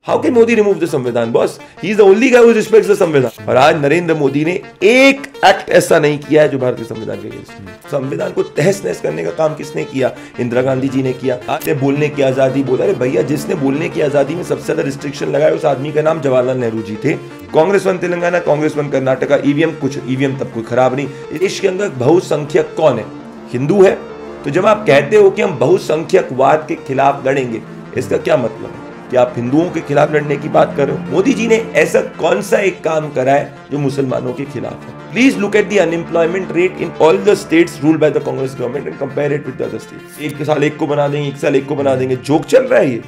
How can Modi remove the Samvidhan? Boss, he is the only guy who respects the Samvidhan. और आज नरेंद्र मोदी ने एक act ऐसा नहीं किया है जो भारतीय संविधान के अगेंस्ट। संविधान को तहस नहस करने का काम किसने किया? इंदिरा गांधी जी ने किया। आपने बोलने की आजादी बोला, अरे भैया, जिसने बोलने की आजादी में सबसे ज्यादा रिस्ट्रिक्शन लगाया उस आदमी का नाम जवाहरलाल नेहरू जी थे। Congress won Telangana, Congress won Karnataka, EVM तब कोई खराब नहीं। देश के अंदर बहुसंख्यक कौन है? हिंदू है। तो जब आप कहते हो कि हम बहुसंख्यकवाद के खिलाफ लड़ेंगे, इसका क्या मतलब है? कि आप हिंदुओं के खिलाफ लड़ने की बात कर रहे हो? मोदी जी ने ऐसा कौन सा एक काम करा है जो मुसलमानों के खिलाफ है? Please look at the unemployment rate in all the states ruled by the Congress government and compare it with other states. एक साल एक को बना देंगे, एक साल एक को बना देंगे। जोक चल रहा है ये?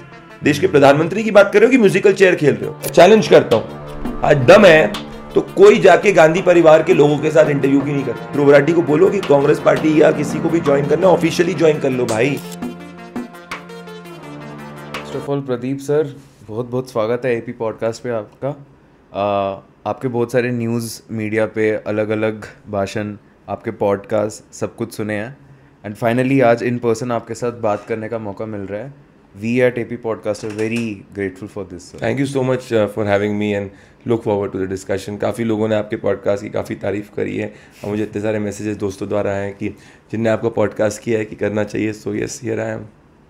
देश के प्रधानमंत्री की बात कर रहे हो कि म्यूजिकल चेयर खेल रहे हो? चैलेंज करता हूं, आज दम है तो कोई जाके गांधी परिवार के लोगों के साथ इंटरव्यू क्यों नहीं करता? ध्रुव को बोलो कि कांग्रेस पार्टी या किसी को भी ज्वाइन करना, ऑफिशियली ज्वाइन कर लो भाई। First of all Pradeep sir, बहुत बहुत स्वागत है एपी पॉडकास्ट पे आपका। आपके बहुत सारे न्यूज़ मीडिया पे अलग अलग भाषण, आपके पॉडकास्ट सब कुछ सुने हैं एंड फाइनली आज इन पर्सन आपके साथ बात करने का मौका मिल रहा है। We at AP podcast are very grateful for this. Thank you so much for having me and look forward to the discussion. काफ़ी लोगों ने आपके पॉडकास्ट की काफ़ी तारीफ़ करी है और मुझे इतने सारे मैसेजेस दोस्तों द्वारा आए हैं कि जिनने आपका पॉडकास्ट किया है कि करना चाहिए। So yes, here I am.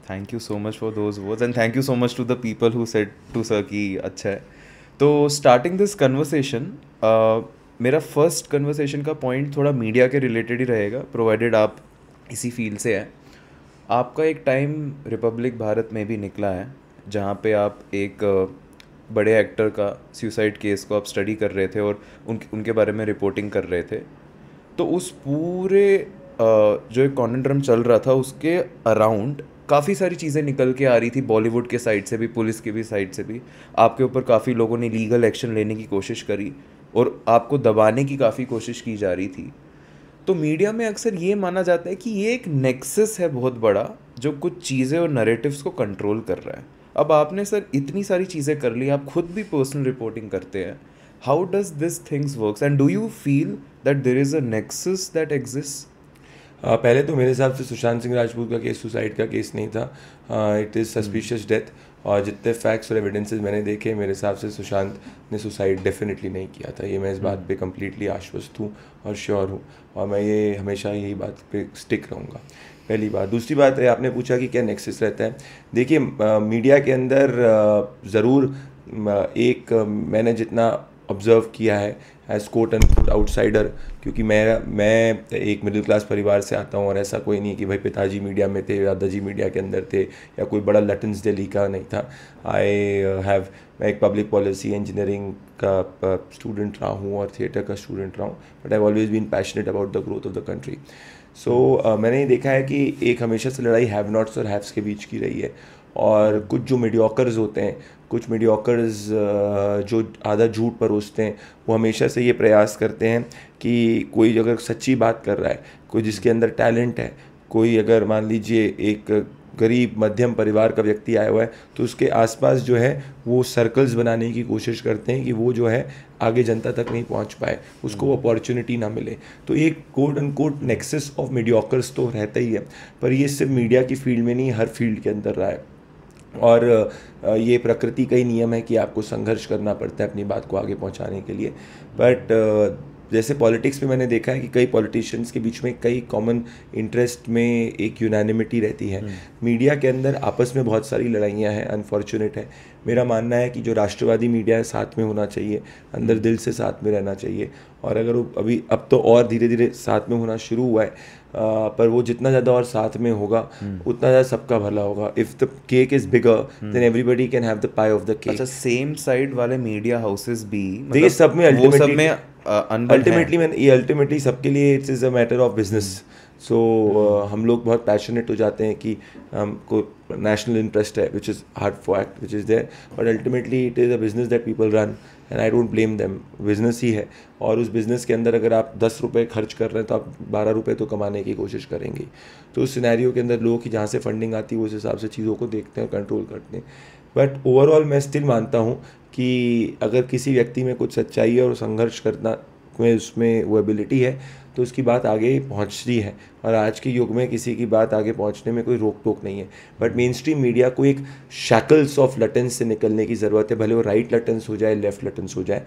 Thank you so much for those words and thank you so much to the people who said to sir कि अच्छा है। तो स्टार्टिंग दिस कन्वर्सेशन, मेरा फर्स्ट कन्वर्सेशन का पॉइंट थोड़ा मीडिया के related ही रहेगा, प्रोवाइडेड आप इसी फील्ड से हैं। आपका एक टाइम रिपब्लिक भारत में भी निकला है जहाँ पे आप एक बड़े एक्टर का सुसाइड केस को आप स्टडी कर रहे थे और उनके बारे में रिपोर्टिंग कर रहे थे। तो उस पूरे जो एक कॉन्ड्रम चल रहा था उसके अराउंड काफ़ी सारी चीज़ें निकल के आ रही थी, बॉलीवुड के साइड से भी, पुलिस की भी साइड से भी। आपके ऊपर काफ़ी लोगों ने लीगल एक्शन लेने की कोशिश करी और आपको दबाने की काफ़ी कोशिश की जा रही थी। तो मीडिया में अक्सर ये माना जाता है कि ये एक नेक्सस है बहुत बड़ा जो कुछ चीज़ें और नरेटिव्स को कंट्रोल कर रहा है। अब आपने सर इतनी सारी चीज़ें कर ली, आप खुद भी पर्सनल रिपोर्टिंग करते हैं। How does this things works and do you feel that there is a nexus that exist? पहले तो मेरे हिसाब से सुशांत सिंह राजपूत का केस सुसाइड का केस नहीं था, इट इज़ सस्पिशियस डेथ। और जितने फैक्ट्स और एविडेंसेस मैंने देखे, मेरे हिसाब से सुशांत ने सुसाइड डेफिनेटली नहीं किया था। ये मैं इस बात पे कम्प्लीटली आश्वस्त हूँ और श्योर हूँ और मैं ये हमेशा यही बात पे स्टिक रहूँगा। पहली बात। दूसरी बात है, आपने पूछा कि क्या नेक्सस रहता है। देखिए, मीडिया के अंदर ज़रूर एक मैंने जितना ऑब्ज़र्व किया है as quote and quote outsider, क्योंकि मैं एक मिडिल क्लास परिवार से आता हूँ और ऐसा कोई नहीं कि भाई पिताजी मीडिया में थे, दादाजी मीडिया के अंदर थे या कोई बड़ा लटन्स दिल्ली का नहीं था। मैं एक पब्लिक पॉलिसी इंजीनियरिंग का स्टूडेंट रहा हूँ और थिएटर का स्टूडेंट रहा हूँ, but I always been passionate about the growth of the country. So मैंने ये देखा है कि एक हमेशा से लड़ाई हैव नॉट्स और हैव्स के बीच की रही है। और कुछ जो मीडियोकर्स होते हैं, कुछ मीडियोकर्स जो आधा झूठ परोसते हैं, वो हमेशा से ये प्रयास करते हैं कि कोई अगर सच्ची बात कर रहा है, कोई जिसके अंदर टैलेंट है, कोई अगर मान लीजिए एक गरीब मध्यम परिवार का व्यक्ति आया हुआ है, तो उसके आसपास जो है वो सर्कल्स बनाने की कोशिश करते हैं कि वो जो है आगे जनता तक नहीं पहुंच पाए, उसको वो अपॉर्चुनिटी ना मिले। तो एक quote and quote nexus of mediocres तो रहता ही है, पर ये सिर्फ मीडिया की फील्ड में नहीं, हर फील्ड के अंदर रहा है। और ये प्रकृति का ही नियम है कि आपको संघर्ष करना पड़ता है अपनी बात को आगे पहुंचाने के लिए। बट जैसे पॉलिटिक्स में मैंने देखा है कि कई पॉलिटिशियंस के बीच में कई कॉमन इंटरेस्ट में एक यूनानिमिटी रहती है। मीडिया के अंदर आपस में बहुत सारी लड़ाइयाँ हैं, अनफॉर्चुनेट है। मेरा मानना है कि जो राष्ट्रवादी मीडिया है साथ में होना चाहिए, अंदर दिल से साथ में रहना चाहिए। और अगर वो अब तो और धीरे धीरे साथ में होना शुरू हुआ है, पर वो जितना ज़्यादा और साथ में होगा उतना ज़्यादा सबका भला होगा। If the cake is bigger then everybody can have the pie of the cake. अच्छा, सेम साइड वाले मीडिया हाउसेस भी देखिए सब में अल्टीमेटली सबके लिए it's is a matter of business. So हम लोग बहुत पैशनेट हो जाते हैं कि हमको नेशनल इंटरेस्ट है, which is hard for act which is there, but ultimately it is a business that people run and I don't blame them. Business ही है और उस बिज़नेस के अंदर अगर आप 10 रुपये खर्च कर रहे हैं तो आप 12 रुपये तो कमाने की कोशिश करेंगे। तो उस सिनेरियो के अंदर लोग की जहाँ से फंडिंग आती है उस हिसाब से चीज़ों को देखते हैं और कंट्रोल करते हैं। बट ओवरऑल मैं स्टिल मानता हूँ कि अगर किसी व्यक्ति में कुछ सच्चाई है और संघर्ष करना में उसमें वो एबिलिटी है तो उसकी बात आगे पहुंचती है, और आज के युग में किसी की बात आगे पहुंचने में कोई रोक टोक नहीं है। बट मेन स्ट्रीम मीडिया को एक शैकल्स ऑफ लटेंस से निकलने की ज़रूरत है, भले वो राइट लटेंस हो जाए, लेफ्ट लटेंस हो जाए,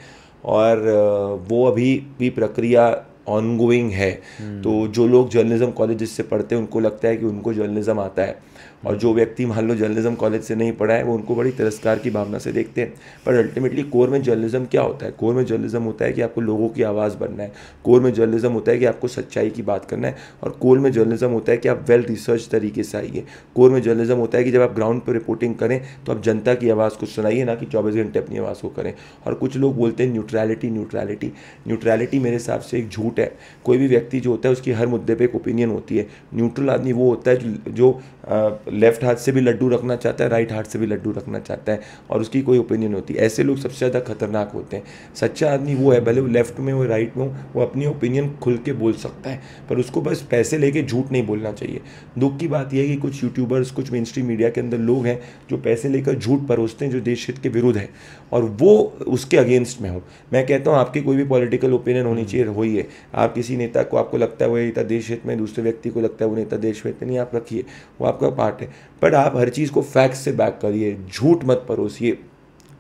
और वो अभी भी प्रक्रिया ऑनगोइंग है। तो जो लोग जर्नलिज्म कॉलेजेस से पढ़ते हैं उनको लगता है कि उनको जर्नलिज्म आता है, और जो व्यक्ति मान लो जर्नलिज्म कॉलेज से नहीं पढ़ा है वो उनको बड़ी तिरस्कार की भावना से देखते हैं। पर अल्टीमेटली कोर में जर्नलिज्म क्या होता है? कोर में जर्नलिज्म होता है कि आपको लोगों की आवाज़ बनना है, कोर में जर्नलिज्म होता है कि आपको सच्चाई की बात करना है, और कोर में जर्नलिज्म होता है कि आप वेल रिसर्च तरीके से आइए। कोर में जर्नलिज्म होता है कि जब आप ग्राउंड पर रिपोर्टिंग करें तो आप जनता की आवाज़ को सुनाइए, ना कि 24 घंटे अपनी आवाज़ को करें। और कुछ लोग बोलते हैं न्यूट्रलिटी न्यूट्रलिटी न्यूट्रलिटी मेरे हिसाब से एक झूठ है। कोई भी व्यक्ति जो होता है उसकी हर मुद्दे पर एक ओपिनियन होती है। न्यूट्रल आदमी वो होता है जो लेफ्ट हाथ से भी लड्डू रखना चाहता है, राइट हाथ से भी लड्डू रखना चाहता है, और उसकी कोई ओपिनियन होती है। ऐसे लोग सबसे ज़्यादा खतरनाक होते हैं। सच्चा आदमी वो है, भले वो लेफ्ट में हो राइट में हो, वो अपनी ओपिनियन खुल के बोल सकता है, पर उसको बस पैसे लेके झूठ नहीं बोलना चाहिए। दुख की बात यह है कि कुछ यूट्यूबर्स, कुछ मेन स्ट्रीम मीडिया के अंदर लोग हैं जो पैसे लेकर झूठ परोसते हैं जो देश हित के विरुद्ध है, और वो उसके अगेंस्ट में हो। मैं कहता हूँ आपकी कोई भी पॉलिटिकल ओपिनियन होनी चाहिए, वही है। आप किसी नेता को आपको लगता है वो नेता देश हित में, दूसरे व्यक्ति को लगता है वो नेता देश हित में, नहीं, आप रखिए, वो आपका पार्ट है। बट आप हर चीज़ को फैक्ट से बैक करिए, झूठ मत परोसिए।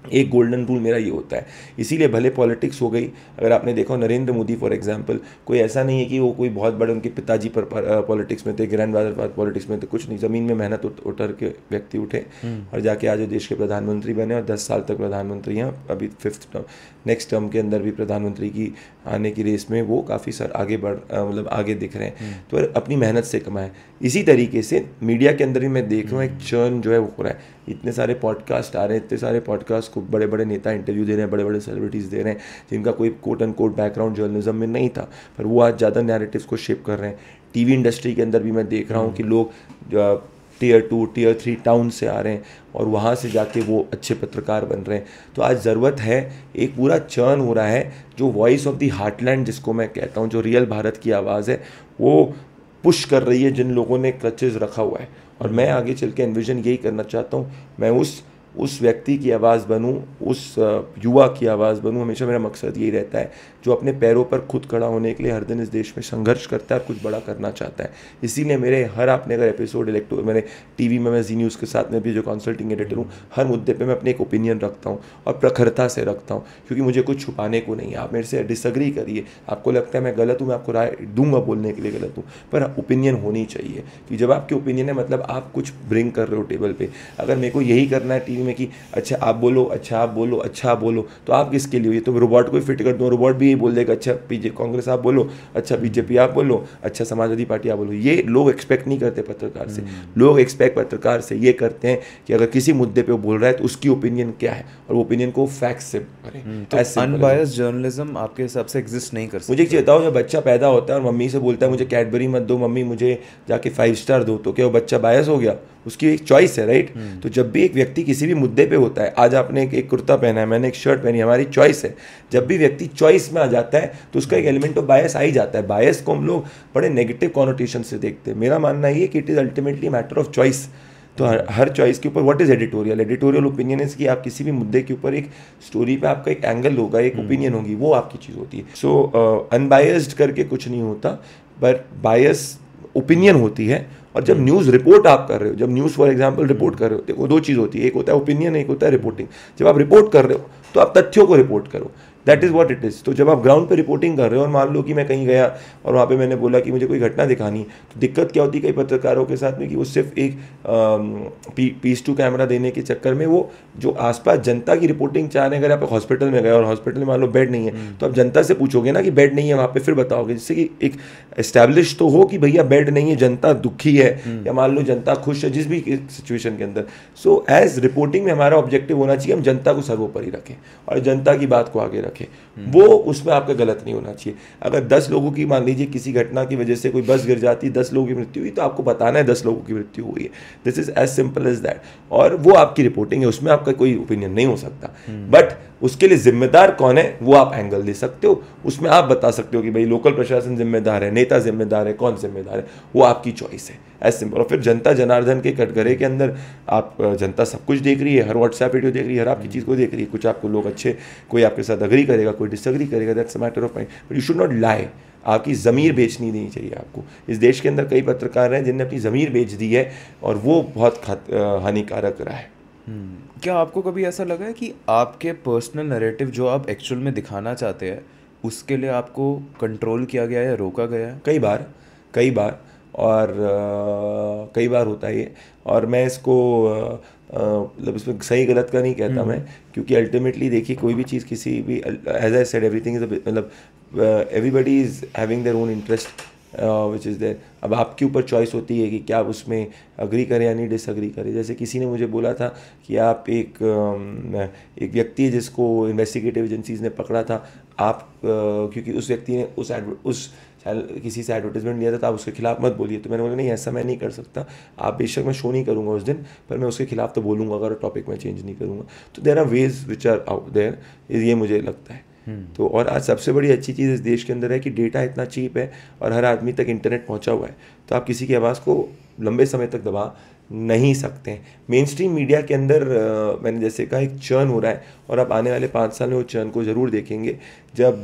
एक गोल्डन रूल मेरा ये होता है। इसीलिए भले पॉलिटिक्स हो गई, अगर आपने देखा नरेंद्र मोदी फॉर एग्जांपल, कोई ऐसा नहीं है कि वो कोई बहुत बड़े उनके पिताजी पर पॉलिटिक्स में थे, ग्रैंडफादर पॉलिटिक्स में थे, कुछ नहीं। ज़मीन में मेहनत उतर के व्यक्ति उठे और जाके आज देश के प्रधानमंत्री बने, और 10 साल तक प्रधानमंत्री हैं। अभी 5th टर्म, नेक्स्ट टर्म के अंदर भी प्रधानमंत्री की आने की रेस में वो काफ़ी आगे मतलब आगे दिख रहे हैं। तो अपनी मेहनत से कमाएं। इसी तरीके से मीडिया के अंदर भी मैं देख रहा हूँ एक चर्न जो है वो हो रहा है। इतने सारे पॉडकास्ट आ रहे हैं, इतने सारे पॉडकास्ट को बड़े बड़े नेता इंटरव्यू दे रहे हैं, बड़े बड़े सेलिब्रिटीज़ दे रहे हैं, जिनका कोई quote and quote background journalism में नहीं था, पर वो आज ज़्यादा नैरेटिव्स को शेप कर रहे हैं। टीवी इंडस्ट्री के अंदर भी मैं देख रहा हूँ कि लोग Tier 2, Tier 3 टाउन से आ रहे हैं और वहाँ से जाके वो अच्छे पत्रकार बन रहे हैं। तो आज ज़रूरत है, एक पूरा चर्न हो रहा है, जो वॉइस ऑफ द हार्टलैंड जिसको मैं कहता हूँ, जो रियल भारत की आवाज़ है, वो पुश कर रही है जिन लोगों ने क्लचेस रखा हुआ है। और मैं आगे चल के एनविजन यही करना चाहता हूँ, मैं उस व्यक्ति की आवाज़ बनूं, उस युवा की आवाज़ बनूं। हमेशा मेरा मकसद यही रहता है, जो अपने पैरों पर खुद खड़ा होने के लिए हर दिन इस देश में संघर्ष करता है और कुछ बड़ा करना चाहता है। इसीलिए मेरे हर आपने अगर एपिसोड मैंने टीवी में, मैं जी न्यूज़ के साथ में भी जो कंसल्टिंग एडिटर हूँ, हर मुद्दे पे मैं अपने एक ओपिनियन रखता हूँ और प्रखरता से रखता हूँ, क्योंकि मुझे कुछ छुपाने को नहीं है। आप मेरे से डिसएग्री करिए, आपको लगता है मैं गलत हूँ, मैं आपको राय दूंगा बोलने के लिए गलत हूँ, पर ओपिनियन होनी चाहिए। कि जब आपकी ओपिनियन है मतलब आप कुछ ब्रिंग कर रहे हो टेबल पे। अगर मेरे को यही करना है टीवी में कि अच्छा आप बोलो, अच्छा आप बोलो, अच्छा आप बोलो, तो आप किसके लिए? ये तो रोबोट को ही फिट कर दो, रोबोट भी यही बोल देगा, अच्छा कांग्रेस आप बोलो, अच्छा बीजेपी आप बोलो, अच्छा समाजवादी पार्टी आप बोलो। ये लोग एक्सपेक्ट नहीं करते पत्रकार से। लोग एक्सपेक्ट पत्रकार से ये करते हैं कि अगर किसी मुद्दे पे वो बोल रहा है तो उसकी ओपिनियन क्या है, और वो ओपिनियन को फैक्ट से करें। तो अनबायस्ड जर्नलिज्म आपके हिसाब से एग्जिस्ट नहीं कर सकता। मुझे एक बताओ, जब बच्चा पैदा होता है और मम्मी से बोलता है मुझे कैडबरी मत दो, मम्मी मुझे जाके 5 स्टार दो, तो क्या वो बच्चा बायस हो गया? उसकी एक चॉइस है, राइट? तो जब भी एक व्यक्ति किसी भी मुद्दे पे होता है, आज आपने एक कुर्ता पहना है, मैंने एक शर्ट पहनी, हमारी चॉइस है। जब भी व्यक्ति चॉइस में आ जाता है तो उसका एक एलिमेंट ऑफ बायस आ ही जाता है। बायस को हम लोग बड़े नेगेटिव कॉनोटेशन से देखते हैं। मेरा मानना ये कि it is ultimately matter of choice. तो हर चॉइस के ऊपर what is editorial? Editorial opinion है कि आप किसी भी मुद्दे के ऊपर एक स्टोरी पे आपका एक एंगल होगा, एक ओपिनियन होगी, वो आपकी चीज़ होती है। सो अनबायस्ड करके कुछ नहीं होता, पर बायस ओपिनियन होती है। और जब न्यूज़ रिपोर्ट आप कर रहे हो, जब न्यूज़ फॉर एग्जांपल रिपोर्ट कर रहे हो, देखो 2 चीज़ होती है, एक होता है ओपिनियन, एक होता है रिपोर्टिंग। जब आप रिपोर्ट कर रहे हो तो आप तथ्यों को रिपोर्ट करो, that is what it is. तो जब आप ग्राउंड पे रिपोर्टिंग कर रहे हो और मान लो कि मैं कहीं गया और वहाँ पे मैंने बोला कि मुझे कोई घटना दिखानी है, तो दिक्कत क्या होती है कई पत्रकारों के साथ में कि वो सिर्फ एक पीस टू कैमरा देने के चक्कर में वो जो आसपास जनता की रिपोर्टिंग चाह रहे हैं। अगर आप हॉस्पिटल में गए और हॉस्पिटल में मान लो बेड नहीं है, तो आप जनता से पूछोगे ना कि बेड नहीं है वहाँ पे, फिर बताओगे, जिससे कि एक एस्टैब्लिश तो हो कि भैया बेड नहीं है, जनता दुखी है, या मान लो जनता खुश है, जिस भी सिचुएशन के अंदर। सो एज रिपोर्टिंग में हमारा ऑब्जेक्टिव होना चाहिए हम जनता को सर्वोपरि रखें और जनता की बात को आगे रखें। वो उसमें आपका गलत नहीं होना चाहिए। अगर 10 लोगों की, मान लीजिए किसी घटना की वजह से कोई बस गिर जाती, 10 लोगों की मृत्यु हुई, तो आपको बताना है 10 लोगों की मृत्यु हुई है। This is as simple as that. और वो आपकी रिपोर्टिंग है, उसमें आपका कोई ओपिनियन नहीं हो सकता। बट उसके लिए जिम्मेदार कौन है वो आप एंगल दे सकते हो, उसमें आप बता सकते हो कि भाई लोकल प्रशासन जिम्मेदार है, नेता जिम्मेदार है, कौन जिम्मेदार है, वो आपकी चॉइस है, एज सिंपल। और फिर जनता जनार्दन के कटघरे के अंदर आप जनता सब कुछ देख रही है, हर व्हाट्सएप वीडियो देख रही है, हर आपकी चीज़ को देख रही है। कुछ आपको लोग अच्छे, कोई आपके साथ अग्री करेगा, कोई डिसअग्री करेगा, that's a matter of mind, but you should not लाई। आपकी ज़मीर बेचनी नहीं चाहिए आपको। इस देश के अंदर कई पत्रकार हैं जिनने अपनी ज़मीर बेच दी है और वो बहुत हानिकारक रहा है। क्या आपको कभी ऐसा लगा है कि आपके पर्सनल नैरेटिव जो आप एक्चुअल में दिखाना चाहते हैं उसके लिए आपको कंट्रोल किया गया या रोका गया है? कई बार और कई बार होता है ये, और मैं इसको मतलब इसमें सही गलत का नहीं कहता मैं, क्योंकि अल्टीमेटली देखिए कोई भी चीज़ किसी भी, as I said everything is मतलब everybody is having their own interest which is there. अब आपके ऊपर चॉइस होती है कि क्या आप उसमें अग्री करें या नहीं डिसअग्री करें। जैसे किसी ने मुझे बोला था कि आप एक व्यक्ति है जिसको इन्वेस्टिगेटिव एजेंसीज ने पकड़ा था, आप क्योंकि उस व्यक्ति ने उस किसी से एडवर्टाइजमेंट लिया था तो आप उसके खिलाफ मत बोलिए। तो मैंने बोला नहीं, ऐसा मैं नहीं कर सकता। आप बेशक मैं शो नहीं करूँगा उस दिन, पर मैं उसके खिलाफ तो बोलूँगा अगर टॉपिक मैं चेंज नहीं करूँगा। तो there are ways which are out there, ये मुझे लगता है। तो और आज सबसे बड़ी अच्छी चीज़ इस देश के अंदर है कि डेटा इतना चीप है और हर आदमी तक इंटरनेट पहुंचा हुआ है, तो आप किसी की आवाज़ को लंबे समय तक दबा नहीं सकते हैं। मेन स्ट्रीम मीडिया के अंदर मैंने जैसे कहा एक चर्न हो रहा है, और आप आने वाले 5 साल में वो चर्न को ज़रूर देखेंगे, जब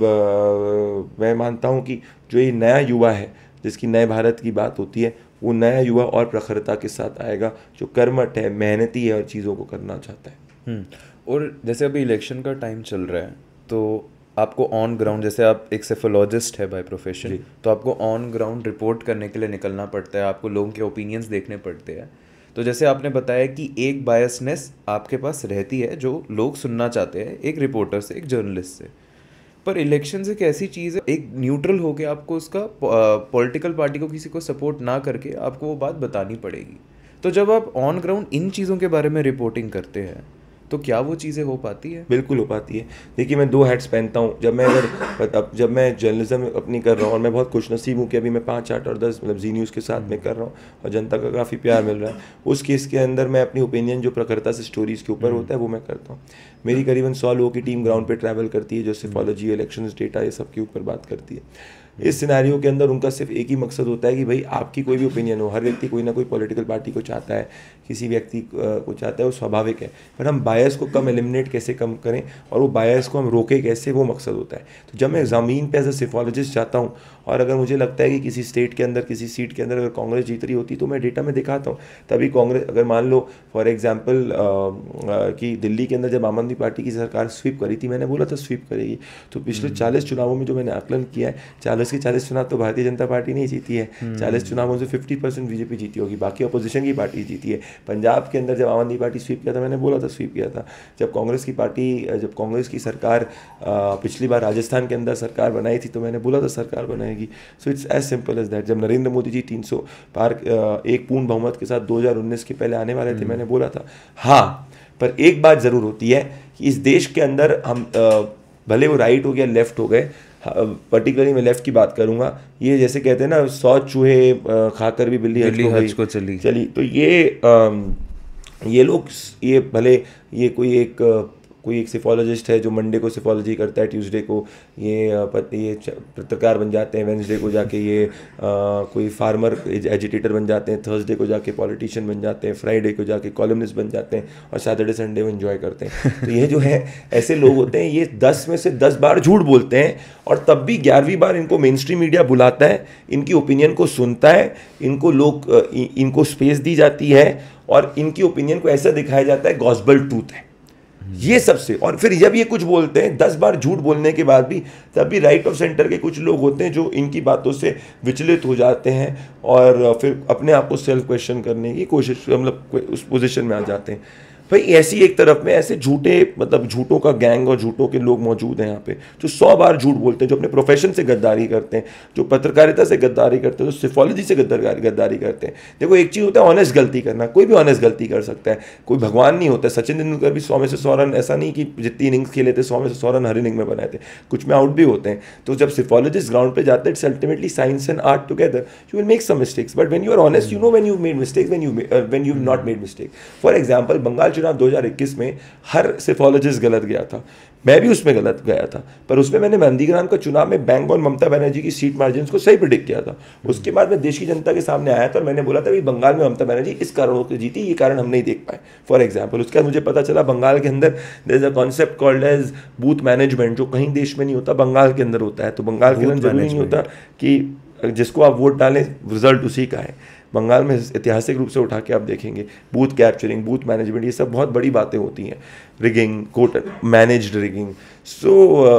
मैं मानता हूँ कि जो ये नया युवा है जिसकी नए भारत की बात होती है, वो नया युवा और प्रखरता के साथ आएगा, जो कर्मठ है, मेहनती है और चीज़ों को करना चाहता है। और जैसे अभी इलेक्शन का टाइम चल रहा है, तो आपको ऑन ग्राउंड, जैसे आप एक सेफोलॉजिस्ट है बाय प्रोफेशन, तो आपको ऑन ग्राउंड रिपोर्ट करने के लिए निकलना पड़ता है, आपको लोगों के ओपिनियंस देखने पड़ते हैं। तो जैसे आपने बताया कि एक बायसनेस आपके पास रहती है जो लोग सुनना चाहते हैं एक रिपोर्टर से, एक जर्नलिस्ट से। पर इलेक्शन एक ऐसी चीज़ है, एक न्यूट्रल होके आपको उसका पॉलिटिकल पार्टी को किसी को सपोर्ट ना करके आपको वो बात बतानी पड़ेगी। तो जब आप ऑन ग्राउंड इन चीज़ों के बारे में रिपोर्टिंग करते हैं तो क्या वो चीज़ें हो पाती है? बिल्कुल हो पाती है। देखिए मैं 2 हैट्स पहनता हूँ। जब मैं जर्नलिज्म अपनी कर रहा हूँ, और मैं बहुत खुशनसीब हूँ कि अभी मैं 5, 8 और 10 मतलब जी न्यूज़ के साथ में कर रहा हूँ और जनता का काफ़ी प्यार मिल रहा है। उस केस के अंदर मैं अपनी ओपिनियन जो प्रखरता से स्टोरीज़ के ऊपर होता है वो मैं करता हूँ। मेरी करीबन 100 लोगों की टीम ग्राउंड पे ट्रैवल करती है जो सिफोलॉजी, इलेक्शंस डेटा, ये सब के ऊपर बात करती है। इस सिनेरियो के अंदर उनका सिर्फ एक ही मकसद होता है कि भाई आपकी कोई भी ओपिनियन हो, हर व्यक्ति कोई ना कोई पॉलिटिकल पार्टी को चाहता है, किसी व्यक्ति को चाहता है, वो स्वाभाविक है, पर हम बायस को कम एलिमिनेट कैसे कम करें और वो बायस को हम रोके कैसे, वो मकसद होता है। तो जब मैं ज़मीन पे एज अ सिफोलॉजिस्ट जाता हूँ और अगर मुझे लगता है कि किसी स्टेट के अंदर, किसी सीट के अंदर अगर कांग्रेस जीत रही होती तो मैं डेटा में दिखाता हूँ। तभी कांग्रेस, अगर मान लो फॉर एग्जाम्पल कि दिल्ली के अंदर जब आम आदमी पार्टी की सरकार स्वीप करी थी, मैंने बोला था स्वीप करेगी, तो पिछले 40 चुनावों में जो मैंने आकलन किया है, 40 के 40 चुनाव तो भारतीय जनता पार्टी नहीं जीती है, 40 चुनावों से 50% बीजेपी जीती होगी, बाकी अपोजिशन की पार्टी जीती है। पंजाब के अंदर जब आम आदमी पार्टी स्वीप किया था, मैंने बोला था स्वीप किया था। जब कांग्रेस की सरकार पिछली बार राजस्थान के अंदर सरकार बनाई थी तो मैंने बोला था सरकार बनाएगी। So it's as simple as that. जब नरेंद्र मोदी जी 300 पार एक पूर्ण बहुमत के साथ 2019 के पहले आने वाले थे, मैंने बोला था। हाँ, पर एक बात ज़रूर होती है कि इस देश के अंदर हम भले वो राइट हो गया, लेफ्ट हो गए, पर्टिकुलरली मैं लेफ्ट की बात करूंगा, ये जैसे कहते हैं ना 100 चूहे खाकर भी बिल्ली हज को चली। तो ये लोग, ये भले ये कोई एक सिफोलॉजिस्ट है जो मंडे को सिफोलॉजी करता है, ट्यूसडे को ये पत्रकार बन जाते हैं, वेंसडे को जाके ये कोई फार्मर एजिटेटर बन जाते हैं, थर्सडे को जाके पॉलिटिशियन बन जाते हैं, फ्राइडे को जाके कॉलमनिस्ट बन जाते हैं और सैटरडे संडे को एंजॉय करते हैं। तो ये जो है ऐसे लोग होते हैं, ये 10 में से 10 बार झूठ बोलते हैं और तब भी 11वीं बार इनको मेन स्ट्रीम मीडिया बुलाता है, इनकी ओपिनियन को सुनता है, इनको स्पेस दी जाती है और इनकी ओपिनियन को ऐसा दिखाया जाता है गॉस्पेल ट्रूथ है ये सबसे। और फिर जब ये कुछ बोलते हैं 10 बार झूठ बोलने के बाद भी, तब भी राइट ऑफ सेंटर के कुछ लोग होते हैं जो इनकी बातों से विचलित हो जाते हैं और फिर अपने आप को सेल्फ क्वेश्चन करने की कोशिश, मतलब उस पोजीशन में आ जाते हैं। भाई ऐसी एक तरफ में ऐसे झूठों का गैंग और झूठों के लोग मौजूद हैं यहाँ पे, जो 100 बार झूठ बोलते हैं, जो अपने प्रोफेशन से गद्दारी करते हैं, जो पत्रकारिता से गद्दारी करते हैं, जो सिफोलॉजी से गद्दारी करते हैं। देखो एक चीज़ होता है ऑनेस्ट गलती करना, कोई भी ऑनेस्ट गलती कर सकता है, कोई भगवान नहीं होता। सचिन तेंदुलकर भी 100 में से 100 रन, ऐसा नहीं कि जितनी इनिंग्स खेले थे 100 में से 100 रन हर इनिंग में बनाए थे, कुछ में आउट भी होते हैं। तो जब सिफोलॉजिस्ट ग्राउंड पे जाते हैं, it's ultimately science and art together. You will make some mistakes, but when you are honest, you know when you made mistakes, when you not made mistake. For example, Bengal चुनाव 2021 में हर सेफोलॉजिस्ट गलत गया था, मैं भी उसमें गलत गया था, पर उसमें मैंने नंदीग्राम का चुनाव में बैंक ऑन ममता बनर्जी की सीट मार्जिन को सही प्रिडिक्ट किया था। उसके बाद मैं देश की जनता के सामने आया था और मैंने बोला था कि बंगाल में ममता बनर्जी इस कारणों से जीती, ये कारण हम नहीं देख पाए फॉर एग्जाम्पल। उसके बाद मुझे पता चला बंगाल के अंदर there is a concept called as booth management, जो कहीं देश में नहीं होता, बंगाल के अंदर होता है। तो बंगाल के अंदर जरूरी नहीं होता कि जिसको आप वोट डालें रिजल्ट उसी का है। बंगाल में ऐतिहासिक रूप से उठा के आप देखेंगे बूथ कैप्चरिंग, बूथ मैनेजमेंट, ये सब बहुत बड़ी बातें होती हैं, रिगिंग, कोर्ट मैनेज्ड रिगिंग। सो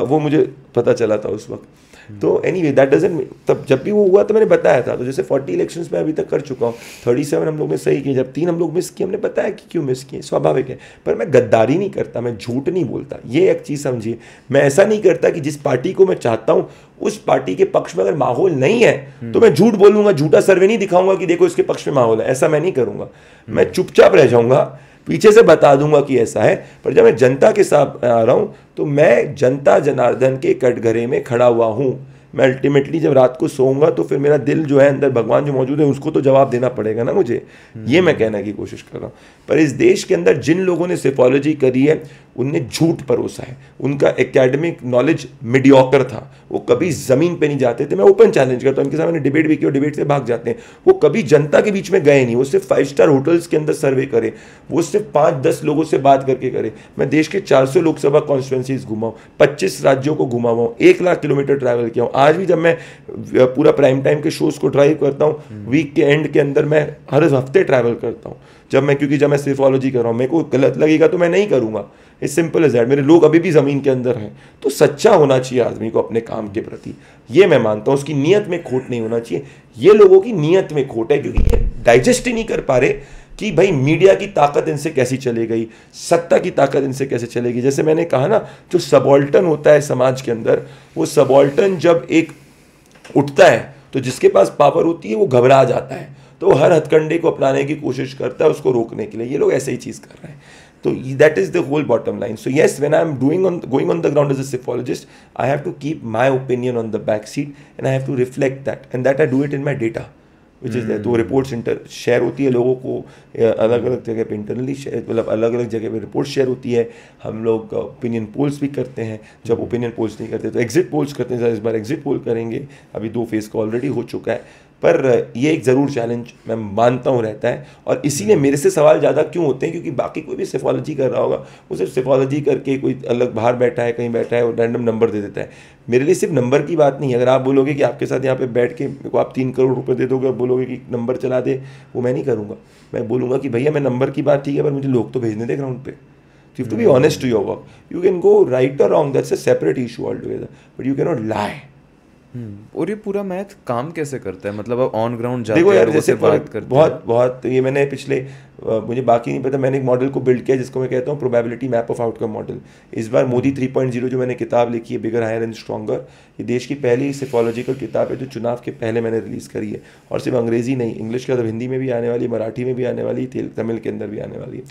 वो मुझे पता चला था उस वक्त। तो एनीवे दैट डजंट, तब जब भी वो हुआ तो मैंने बताया था। तो जैसे 40 इलेक्शंस में अभी तक कर चुका हूँ, 37 हम लोग ने सही किए, जब 3 हम लोग मिस किए हमने बताया कि क्यों मिस किए, स्वाभाविक है। पर मैं गद्दारी नहीं करता, मैं झूठ नहीं बोलता, ये एक चीज़ समझिए। मैं ऐसा नहीं करता कि जिस पार्टी को मैं चाहता हूँ उस पार्टी के पक्ष में अगर माहौल नहीं है तो मैं झूठ बोलूंगा, झूठा सर्वे नहीं दिखाऊंगा कि देखो इसके पक्ष में माहौल है, ऐसा मैं नहीं करूंगा। मैं चुपचाप रह जाऊंगा, पीछे से बता दूंगा कि ऐसा है। पर जब मैं जनता के साथ आ रहा हूं तो मैं जनता जनार्दन के कटघरे में खड़ा हुआ हूं। मैं अल्टीमेटली जब रात को सोऊंगा तो फिर मेरा दिल जो है अंदर, भगवान जो मौजूद है, उसको तो जवाब देना पड़ेगा ना मुझे। ये मैं कहने की कोशिश कर रहा हूँ। पर इस देश के अंदर जिन लोगों ने सेफोलॉजी करी है उनने झूठ परोसा है, उनका एकेडमिक नॉलेज मीडियोकर था, वो कभी ज़मीन पे नहीं जाते थे। मैं ओपन चैलेंज करता हूँ, उनके सामने डिबेट भी की और डिबेट से भाग जाते हैं। वो कभी जनता के बीच में गए नहीं, वो सिर्फ 5 स्टार होटल्स के अंदर सर्वे करे, वो सिर्फ 5-10 लोगों से बात करके करे। मैं देश के 400 लोकसभा कॉन्स्टिट्यूंसीज घुमा हूँ, 25 राज्यों को घुमा हुआ हूँ, 1 लाख किलोमीटर ट्रैवल किया हूँ। आज भी जब मैं पूरा प्राइम टाइम के शोज़ को ड्राइव करता हूँ, वीक के एंड के अंदर मैं हर हफ्ते ट्रैवल करता हूँ। क्योंकि जब मैं सेफोलॉजी कर रहा हूँ, मेरे को गलत लगेगा तो मैं नहीं करूँगा। It's simple as that. मेरे लोग अभी भी ज़मीन के अंदर हैं। तो सच्चा होना चाहिए आदमी को अपने काम के प्रति, ये मैं मानता हूँ। उसकी नीयत में खोट नहीं होना चाहिए। ये लोगों की नीयत में खोट है, क्योंकि ये डाइजेस्ट ही नहीं कर पा रहे कि भाई मीडिया की ताकत इनसे कैसी चले गई, सत्ता की ताकत इनसे कैसे चलेगी। जैसे मैंने कहा ना, जो सबॉल्टन होता है समाज के अंदर, वो सबॉल्टन जब एक उठता है तो जिसके पास पावर होती है वो घबरा जाता है, तो वो हर हथकंडे को अपनाने की कोशिश करता है उसको रोकने के लिए। ये लोग ऐसे ही चीज़ कर रहे हैं। तो that is the whole bottom line. So yes, when I am going on the ground as a psephologist, I have to keep my opinion on the back seat and I have to reflect that, and that I do it in my data, which is there. तो reports share होती है लोगों को अलग अलग जगह पे internally, मतलब अलग अलग जगह पे रिपोर्ट शेयर होती है. हम लोग ओपिनियन पोल्स भी करते हैं. जब ओपिनियन पोल्स नहीं करते तो एग्जिट पोल्स करते हैं. इस बार एग्जिट पोल करेंगे. अभी 2 फेज़ का ऑलरेडी हो चुका है. पर ये एक ज़रूर चैलेंज मैं मानता हूँ रहता है. और इसीलिए मेरे से सवाल ज़्यादा क्यों होते हैं, क्योंकि बाकी कोई भी सेफोलॉजी कर रहा होगा, वो सिर्फ सेफोलॉजी करके कोई अलग बाहर बैठा है, कहीं बैठा है और रैंडम नंबर दे देता है. मेरे लिए सिर्फ नंबर की बात नहीं है. अगर आप बोलोगे कि आपके साथ यहाँ पे बैठ के मेरे को आप 3 करोड़ रुपए दे दोगे और बोलोगे कि नंबर चला दे, वो मैं नहीं करूँगा. मैं बोलूँगा कि भैया मैं नंबर की बात ठीक है, पर मुझे लोग तो भेजने दे ग्राउंड पे. You have to be honest to your work. You can go right or wrong, that's a separate issue altogether, but you cannot lie. और ये पूरा मैथ काम कैसे करता है, मतलब आप ऑन ग्राउंड जाते देखो हैं यार, और जैसे बात करते बहुत ये मैंने पिछले मुझे बाकी नहीं पता, मैंने एक मॉडल को बिल्ड किया जिसको मैं कहता हूँ probability map of outcome model. इस बार मोदी 3.0 जो मैंने किताब लिखी है, बिगर हायर एंड स्ट्रॉन्गर, ये देश की पहली सेफोलॉजिकल किताब है जो चुनाव के पहले मैंने रिलीज़ करी है. और सिर्फ अंग्रेजी नहीं, इंग्लिश के साथ हिंदी में भी आने वाली, मराठी में भी आने वाली, तमिल के अंदर भी आने वाली है.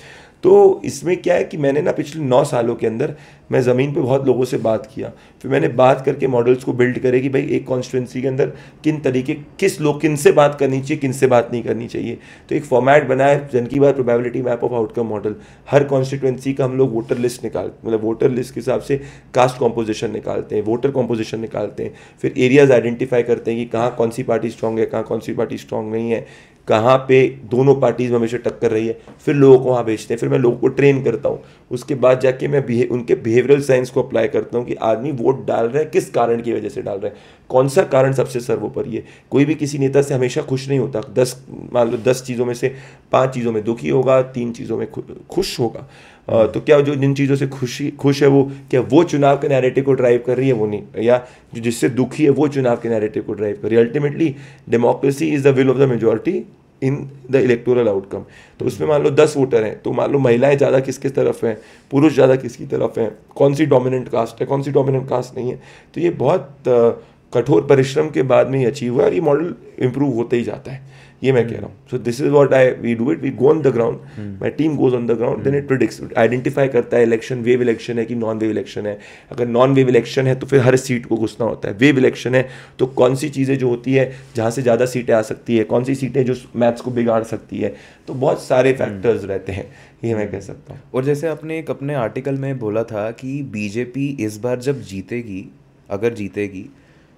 तो इसमें क्या है कि मैंने ना पिछले 9 सालों के अंदर मैं ज़मीन पे बहुत लोगों से बात किया. फिर मैंने बात करके मॉडल्स को बिल्ड करे कि भाई एक कॉन्स्टिट्यूंसी के अंदर किन तरीके, किस लोग किन से बात करनी चाहिए, किन से बात नहीं करनी चाहिए. तो एक फॉर्मेट बनाया जन की बात probability map of outcome model. Her constituency का हम लोग वोटर लिस्ट मतलब वोटर लिस्ट के हिसाब से कास्ट कॉम्पोजिशन निकालते हैं, वोटर कॉम्पोजिशन निकालते हैं. फिर एरियाज आइडेंटिफाई करते हैं कि कहाँ कौन सी पार्टी स्ट्रॉन्ग है, कहाँ कौन सी पार्टी स्ट्रॉन्ग नहीं है, कहाँ पे दोनों पार्टीज में हमेशा टक्कर रही है. फिर लोगों को वहाँ भेजते हैं. फिर मैं लोगों को ट्रेन करता हूँ. उसके बाद जाके मैं उनके बिहेवियरल साइंस को अप्लाई करता हूँ कि आदमी वोट डाल रहा है किस कारण की वजह से डाल रहा है, कौन सा कारण सबसे सर्वोपरि है. कोई भी किसी नेता से हमेशा खुश नहीं होता. 10 मान लो 10 चीज़ों में से 5 चीज़ों में दुखी होगा, 3 चीज़ों में खुश होगा. तो क्या जो जिन चीज़ों से खुश है वो क्या वो चुनाव के नैरेटिव को ड्राइव कर रही है, वो नहीं, या जो जिससे दुखी है वो चुनाव के नैरेटिव को ड्राइव कर रही है. Ultimately democracy is the will of the majority in the electoral outcome. तो उसमें मान लो 10 वोटर हैं, तो मान लो महिलाएं ज़्यादा किसकी तरफ हैं, पुरुष ज़्यादा किसकी तरफ हैं, कौन सी डोमिनेंट कास्ट है, कौन सी डोमिनेंट कास्ट नहीं है. तो ये बहुत कठोर परिश्रम के बाद में ही अचीव हुआ, और ये मॉडल इम्प्रूव होते ही जाता है, ये मैं कह रहा हूँ. So this is what we do it, we go on the ground, my team goes on the ground, then it predicts, identify करता है इलेक्शन वेव इलेक्शन है कि नॉन वेव इलेक्शन है. अगर नॉन वेव इलेक्शन है तो फिर हर seat को घुसना होता है. वेव इलेक्शन है तो कौन सी चीज़ें जो होती है जहाँ से ज़्यादा सीटें आ सकती है, कौन सी सीटें जो मैथ्स को बिगाड़ सकती है, तो बहुत सारे फैक्टर्स रहते हैं, ये मैं कह सकता हूँ. और जैसे आपने एक अपने आर्टिकल में बोला था कि बीजेपी इस बार जब जीतेगी, अगर जीतेगी,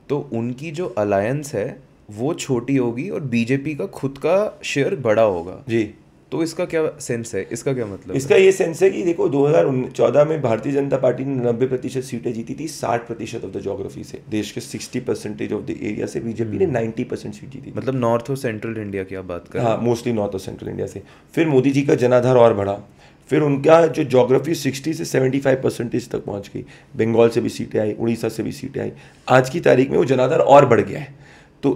तो उनकी जो अलायंस है वो छोटी होगी और बीजेपी का खुद का शेयर बड़ा होगा. जी. तो इसका क्या सेंस है, इसका क्या मतलब इसका ये सेंस है कि देखो 2014 में भारतीय जनता पार्टी ने 90% सीटें जीती थी 60% ऑफ द ज्योग्राफी से. देश के 60% ऑफ द एरिया से बीजेपी ने 90% सीट जीती. मतलब नॉर्थ और सेंट्रल इंडिया की आप बात कर रहे हैं? हाँ, मोस्टली नॉर्थ और सेंट्रल इंडिया से. फिर मोदी जी का जनाधार और बढ़ा, फिर उनका जो ज्योग्राफी 60 से 75% तक पहुंच गई. बंगाल से भी सीटें आई, उड़ीसा से भी सीटें आई. आज की तारीख में वो जनाधार और बढ़ गया है. तो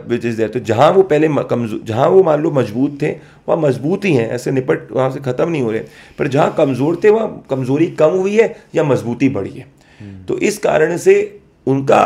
विच इज़ देयर, तो जहाँ वो पहले कमजोर, जहाँ वो मान लो मजबूत थे वहाँ मजबूत ही हैं, ऐसे निपट वहाँ से ख़त्म नहीं हो रहे. पर जहाँ कमज़ोर थे वहाँ कमज़ोरी कम हुई है या मजबूती बढ़ी है. तो इस कारण से उनका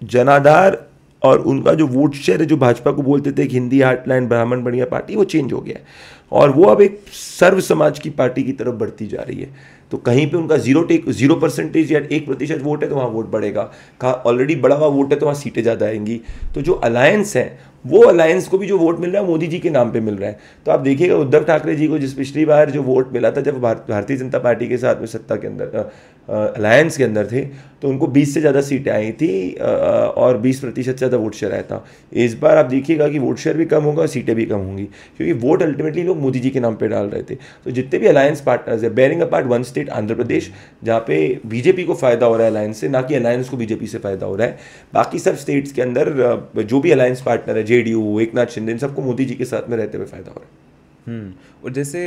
जनाधार और उनका जो वोट शेयर है, जो भाजपा को बोलते थे कि हिंदी हार्टलैंड ब्राह्मण बढ़िया पार्टी, वो चेंज हो गया है और वो अब एक सर्व समाज की पार्टी की तरफ बढ़ती जा रही है. तो कहीं पे उनका 0% या 1% वोट है तो वहाँ वोट बढ़ेगा, कहाँ ऑलरेडी बढ़ा हुआ वोट है तो वहाँ सीटें ज़्यादा आएंगी. तो जो अलायंस है वो अलायंस को भी जो वोट मिल रहा है मोदी जी के नाम पे मिल रहा है. तो आप देखिएगा उद्धव ठाकरे जी को जिस पिछली बार जो वोट मिला था जब भारतीय जनता पार्टी के साथ में सत्ता के अंदर अलायंस के अंदर थे, तो उनको 20 से ज़्यादा सीटें आई थी और 20% से ज़्यादा वोट शेयर आया था. इस बार आप देखिएगा कि वोट शेयर भी कम होगा, सीटें भी कम होंगी, क्योंकि वोट अल्टीमेटली लोग मोदी जी के नाम पे डाल रहे थे. तो जितने भी अलायंस पार्टनर्स है, bearing apart one state Andhra Pradesh, जहाँ पे बीजेपी को फायदा हो रहा है अलायंस से, ना कि अलायंस को बीजेपी से फायदा हो रहा है. बाकी सब स्टेट्स के अंदर जो भी अलायंस पार्टनर है, जेडीयू, एकनाथ शिंदे, सबको मोदी जी के साथ में रहते हुए फायदा हो रहा है. और जैसे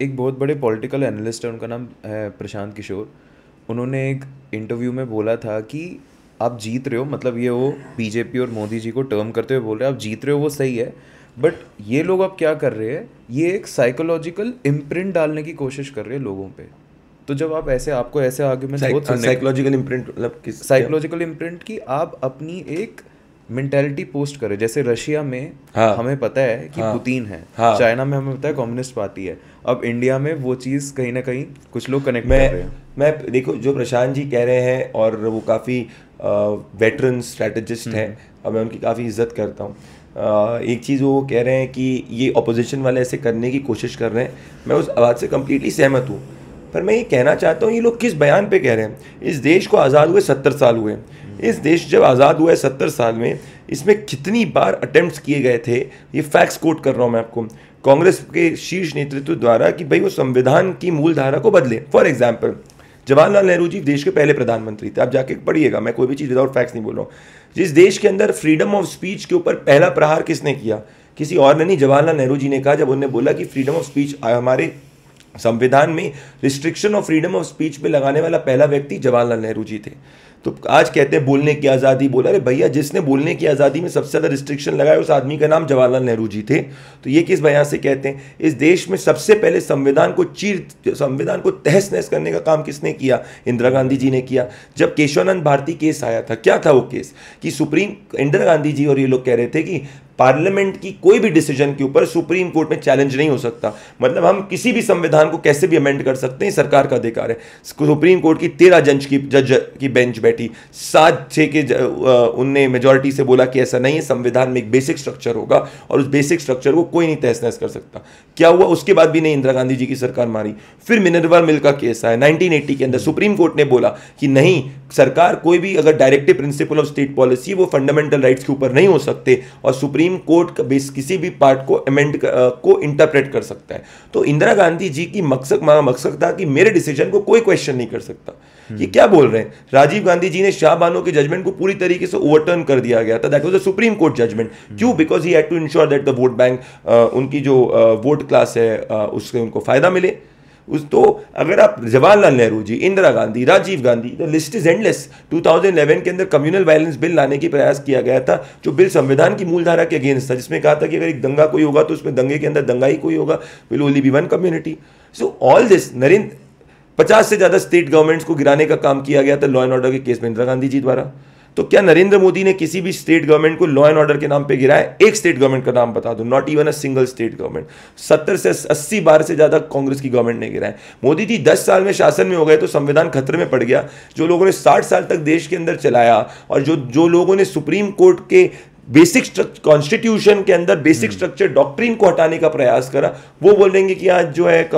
एक बहुत बड़े पॉलिटिकल एनालिस्ट है, उनका नाम है प्रशांत किशोर. उन्होंने एक इंटरव्यू में बोला था कि आप जीत रहे हो, मतलब ये वो बीजेपी और मोदी जी को टर्म करते हुए बोल रहे हैं आप जीत रहे हो, वो सही है, बट ये लोग अब क्या कर रहे हैं, ये एक साइकोलॉजिकल इम्प्रिंट डालने की कोशिश कर रहे हैं लोगों पे. तो जब आप ऐसे, आपको ऐसे आर्गुमेंट साइकोलॉजिकल इम्प्रिंट मतलब साइकोलॉजिकल इम्प्रिंट की आप अपनी एक मेंटालिटी पोस्ट करें. जैसे रशिया में हमें पता है कि पुतिन है, चाइना में हमें पता है कम्युनिस्ट पार्टी है, अब इंडिया में वो चीज़ कहीं ना कहीं कुछ लोग कनेक्ट कर रहे हैं. मैं देखो जो प्रशांत जी कह रहे हैं, और वो काफ़ी वेटरन स्ट्रैटेजिस्ट हैं और मैं उनकी काफ़ी इज्जत करता हूँ. एक चीज़ वो कह रहे हैं कि ये अपोजिशन वाले ऐसे करने की कोशिश कर रहे हैं, मैं उस बात से कम्प्लीटली सहमत हूँ. पर मैं ये कहना चाहता हूँ ये लोग किस बयान पे कह रहे हैं. इस देश को आज़ाद हुए 70 साल हुए. इस देश जब आज़ाद हुआ है 70 साल में, इसमें कितनी बार अटेम्प्ट्स किए गए थे, ये फैक्ट्स कोट कर रहा हूँ मैं आपको, कांग्रेस के शीर्ष नेतृत्व द्वारा, कि भाई वो संविधान की मूल धारा को बदले. फॉर एग्जाम्पल जवाहरलाल नेहरू जी देश के पहले प्रधानमंत्री थे, आप जाके पढ़िएगा, मैं कोई भी चीज़ विदाउट फैक्ट्स नहीं बोल रहा हूँ. जिस देश के अंदर फ्रीडम ऑफ स्पीच के ऊपर पहला प्रहार किसने किया, किसी और ने नहीं, जवाहरलाल नेहरू जी ने कहा. जब उन्होंने बोला कि फ्रीडम ऑफ स्पीच हमारे संविधान में restriction of freedom of speech पे लगाने वाला पहला व्यक्ति जवाहरलाल नेहरू जी थे. तो आज कहते हैं बोलने की आज़ादी, बोला अरे भैया जिसने बोलने की आज़ादी में सबसे ज़्यादा रिस्ट्रिक्शन लगाया उस आदमी का नाम जवाहरलाल नेहरू जी थे. तो ये किस बयान से कहते हैं. इस देश में सबसे पहले संविधान को तहस नहस करने का काम किसने किया, इंदिरा गांधी जी ने किया. जब केशवानंद भारती केस आया था, क्या था वो केस, कि इंदिरा गांधी जी और ये लोग कह रहे थे कि पार्लियामेंट की कोई भी डिसीजन के ऊपर सुप्रीम कोर्ट में चैलेंज नहीं हो सकता. मतलब हम किसी भी संविधान को कैसे भी अमेंड कर सकते हैं, सरकार का अधिकार है. सुप्रीम कोर्ट की 13 जज की बेंच बैठी, 7-6 के उनने मेजॉरिटी से बोला कि ऐसा नहीं है, संविधान में एक बेसिक स्ट्रक्चर होगा और उस बेसिक स्ट्रक्चर को कोई नहीं तहस नहस कर सकता. क्या हुआ, उसके बाद भी नहीं इंदिरा गांधी जी की सरकार मारी. फिर मिनर्वा मिल का केस आया 1980 के अंदर, सुप्रीम कोर्ट ने बोला कि नहीं, सरकार कोई भी अगर directive principle of state policy वो फंडामेंटल राइट्स के ऊपर नहीं हो सकते और सुप्रीम कोर्ट का किसी भी पार्ट को अमेंड को इंटरप्रेट कर सकता है. तो इंदिरा गांधी जी की मकसद था कि मेरे डिसीजन को कोई क्वेश्चन नहीं कर सकता. ये क्या बोल रहे हैं. राजीव गांधी जी ने शाह बानो के जजमेंट को पूरी तरीके से ओवरटर्न कर दिया गया था. That was the supreme court judgment. क्यों, because he had to ensure that the vote bank, उनकी जो वोट क्लास है उससे उनको फायदा मिले. तो अगर आप Jawaharlal Nehru ji, Indira Gandhi, Rajiv Gandhi, the list is endless. 2011 के अंदर कम्युनल वायलेंस बिल लाने की प्रयास किया गया था, जो बिल संविधान की मूलधारा के अगेंस्ट था, जिसमें कहा था कि अगर एक दंगा कोई होगा तो उसमें दंगे के अंदर दंगा ही कोई होगा, will only be one community. So all this 50 से ज़्यादा स्टेट गवर्नमेंट्स को गिराने का काम किया गया था लॉ एंड ऑर्डर के केस में इंदिरा गांधी जी द्वारा. तो क्या नरेंद्र मोदी ने किसी भी स्टेट गवर्नमेंट को लॉ एंड ऑर्डर के नाम पे गिराया? एक स्टेट गवर्नमेंट का नाम बता दो, not even a single state government. 70 से 80 बार से ज्यादा कांग्रेस की गवर्नमेंट ने गिराया। मोदी जी 10 साल में शासन में हो गए तो संविधान खतरे में पड़ गया। जो लोगों ने 60 साल तक देश के अंदर चलाया और जो लोगों ने सुप्रीम कोर्ट के बेसिक कॉन्स्टिट्यूशन के अंदर बेसिक स्ट्रक्चर डॉक्ट्रिन को हटाने का प्रयास करा, वो बोलेंगे कि आज जो है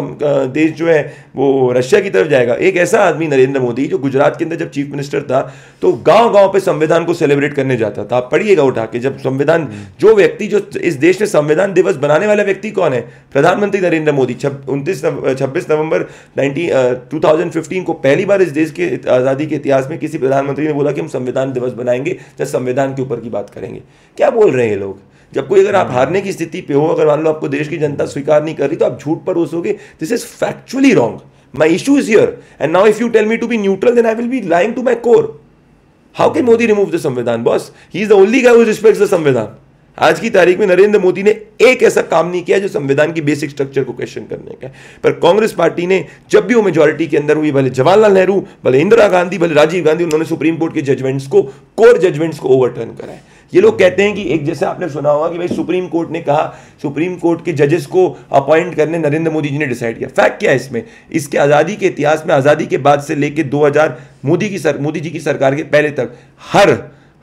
देश जो है वो रशिया की तरफ जाएगा। एक ऐसा आदमी नरेंद्र मोदी जो गुजरात के अंदर जब चीफ मिनिस्टर था तो गांव गांव पे संविधान को सेलिब्रेट करने जाता था। आप पढ़िएगा उठा के, जब संविधान जो व्यक्ति जो इस देश में संविधान दिवस बनाने वाला व्यक्ति कौन है? प्रधानमंत्री नरेंद्र मोदी। 26 नवंबर 2015 को पहली बार इस देश के आज़ादी के इतिहास में किसी प्रधानमंत्री ने बोला कि हम संविधान दिवस बनाएंगे, जब संविधान के ऊपर की बात करेंगे। क्या बोल रहे हैं ये लोग? जब कोई अगर आप हारने की स्थिति पे हो, अगर मान लो आपको देश की जनता स्वीकार नहीं कर रही तो आप झूठ परोसोगे। This is factually wrong. My issue is here and now if you tell me to be neutral then I will be lying to my core. How can Modi remove the Samvidhan? Boss, he is the only guy who respects the Samvidhan. आज की तारीख में नरेंद्र मोदी ने एक ऐसा काम नहीं किया जो संविधान की बेसिक स्ट्रक्चर को क्वेश्चन करने का है। पर कांग्रेस पार्टी ने जब भी वो मेजॉरिटी के अंदर हुई, भले जवाहरलाल नेहरू, भले इंदिरा गांधी, भले राजीव गांधी, उन्होंने सुप्रीम कोर्ट के जजमेंट्स को, कोर जजमेंट्स को ओवरटर्न करा है। ये लोग कहते हैं कि एक, जैसे आपने सुना होगा कि भाई सुप्रीम कोर्ट ने कहा, सुप्रीम कोर्ट के जजेस को अपॉइंट करने नरेंद्र मोदी जी ने डिसाइड किया। फैक्ट क्या है इसमें? इसके आज़ादी के इतिहास में, आज़ादी के बाद से लेके 2000 मोदी जी की सरकार के पहले तक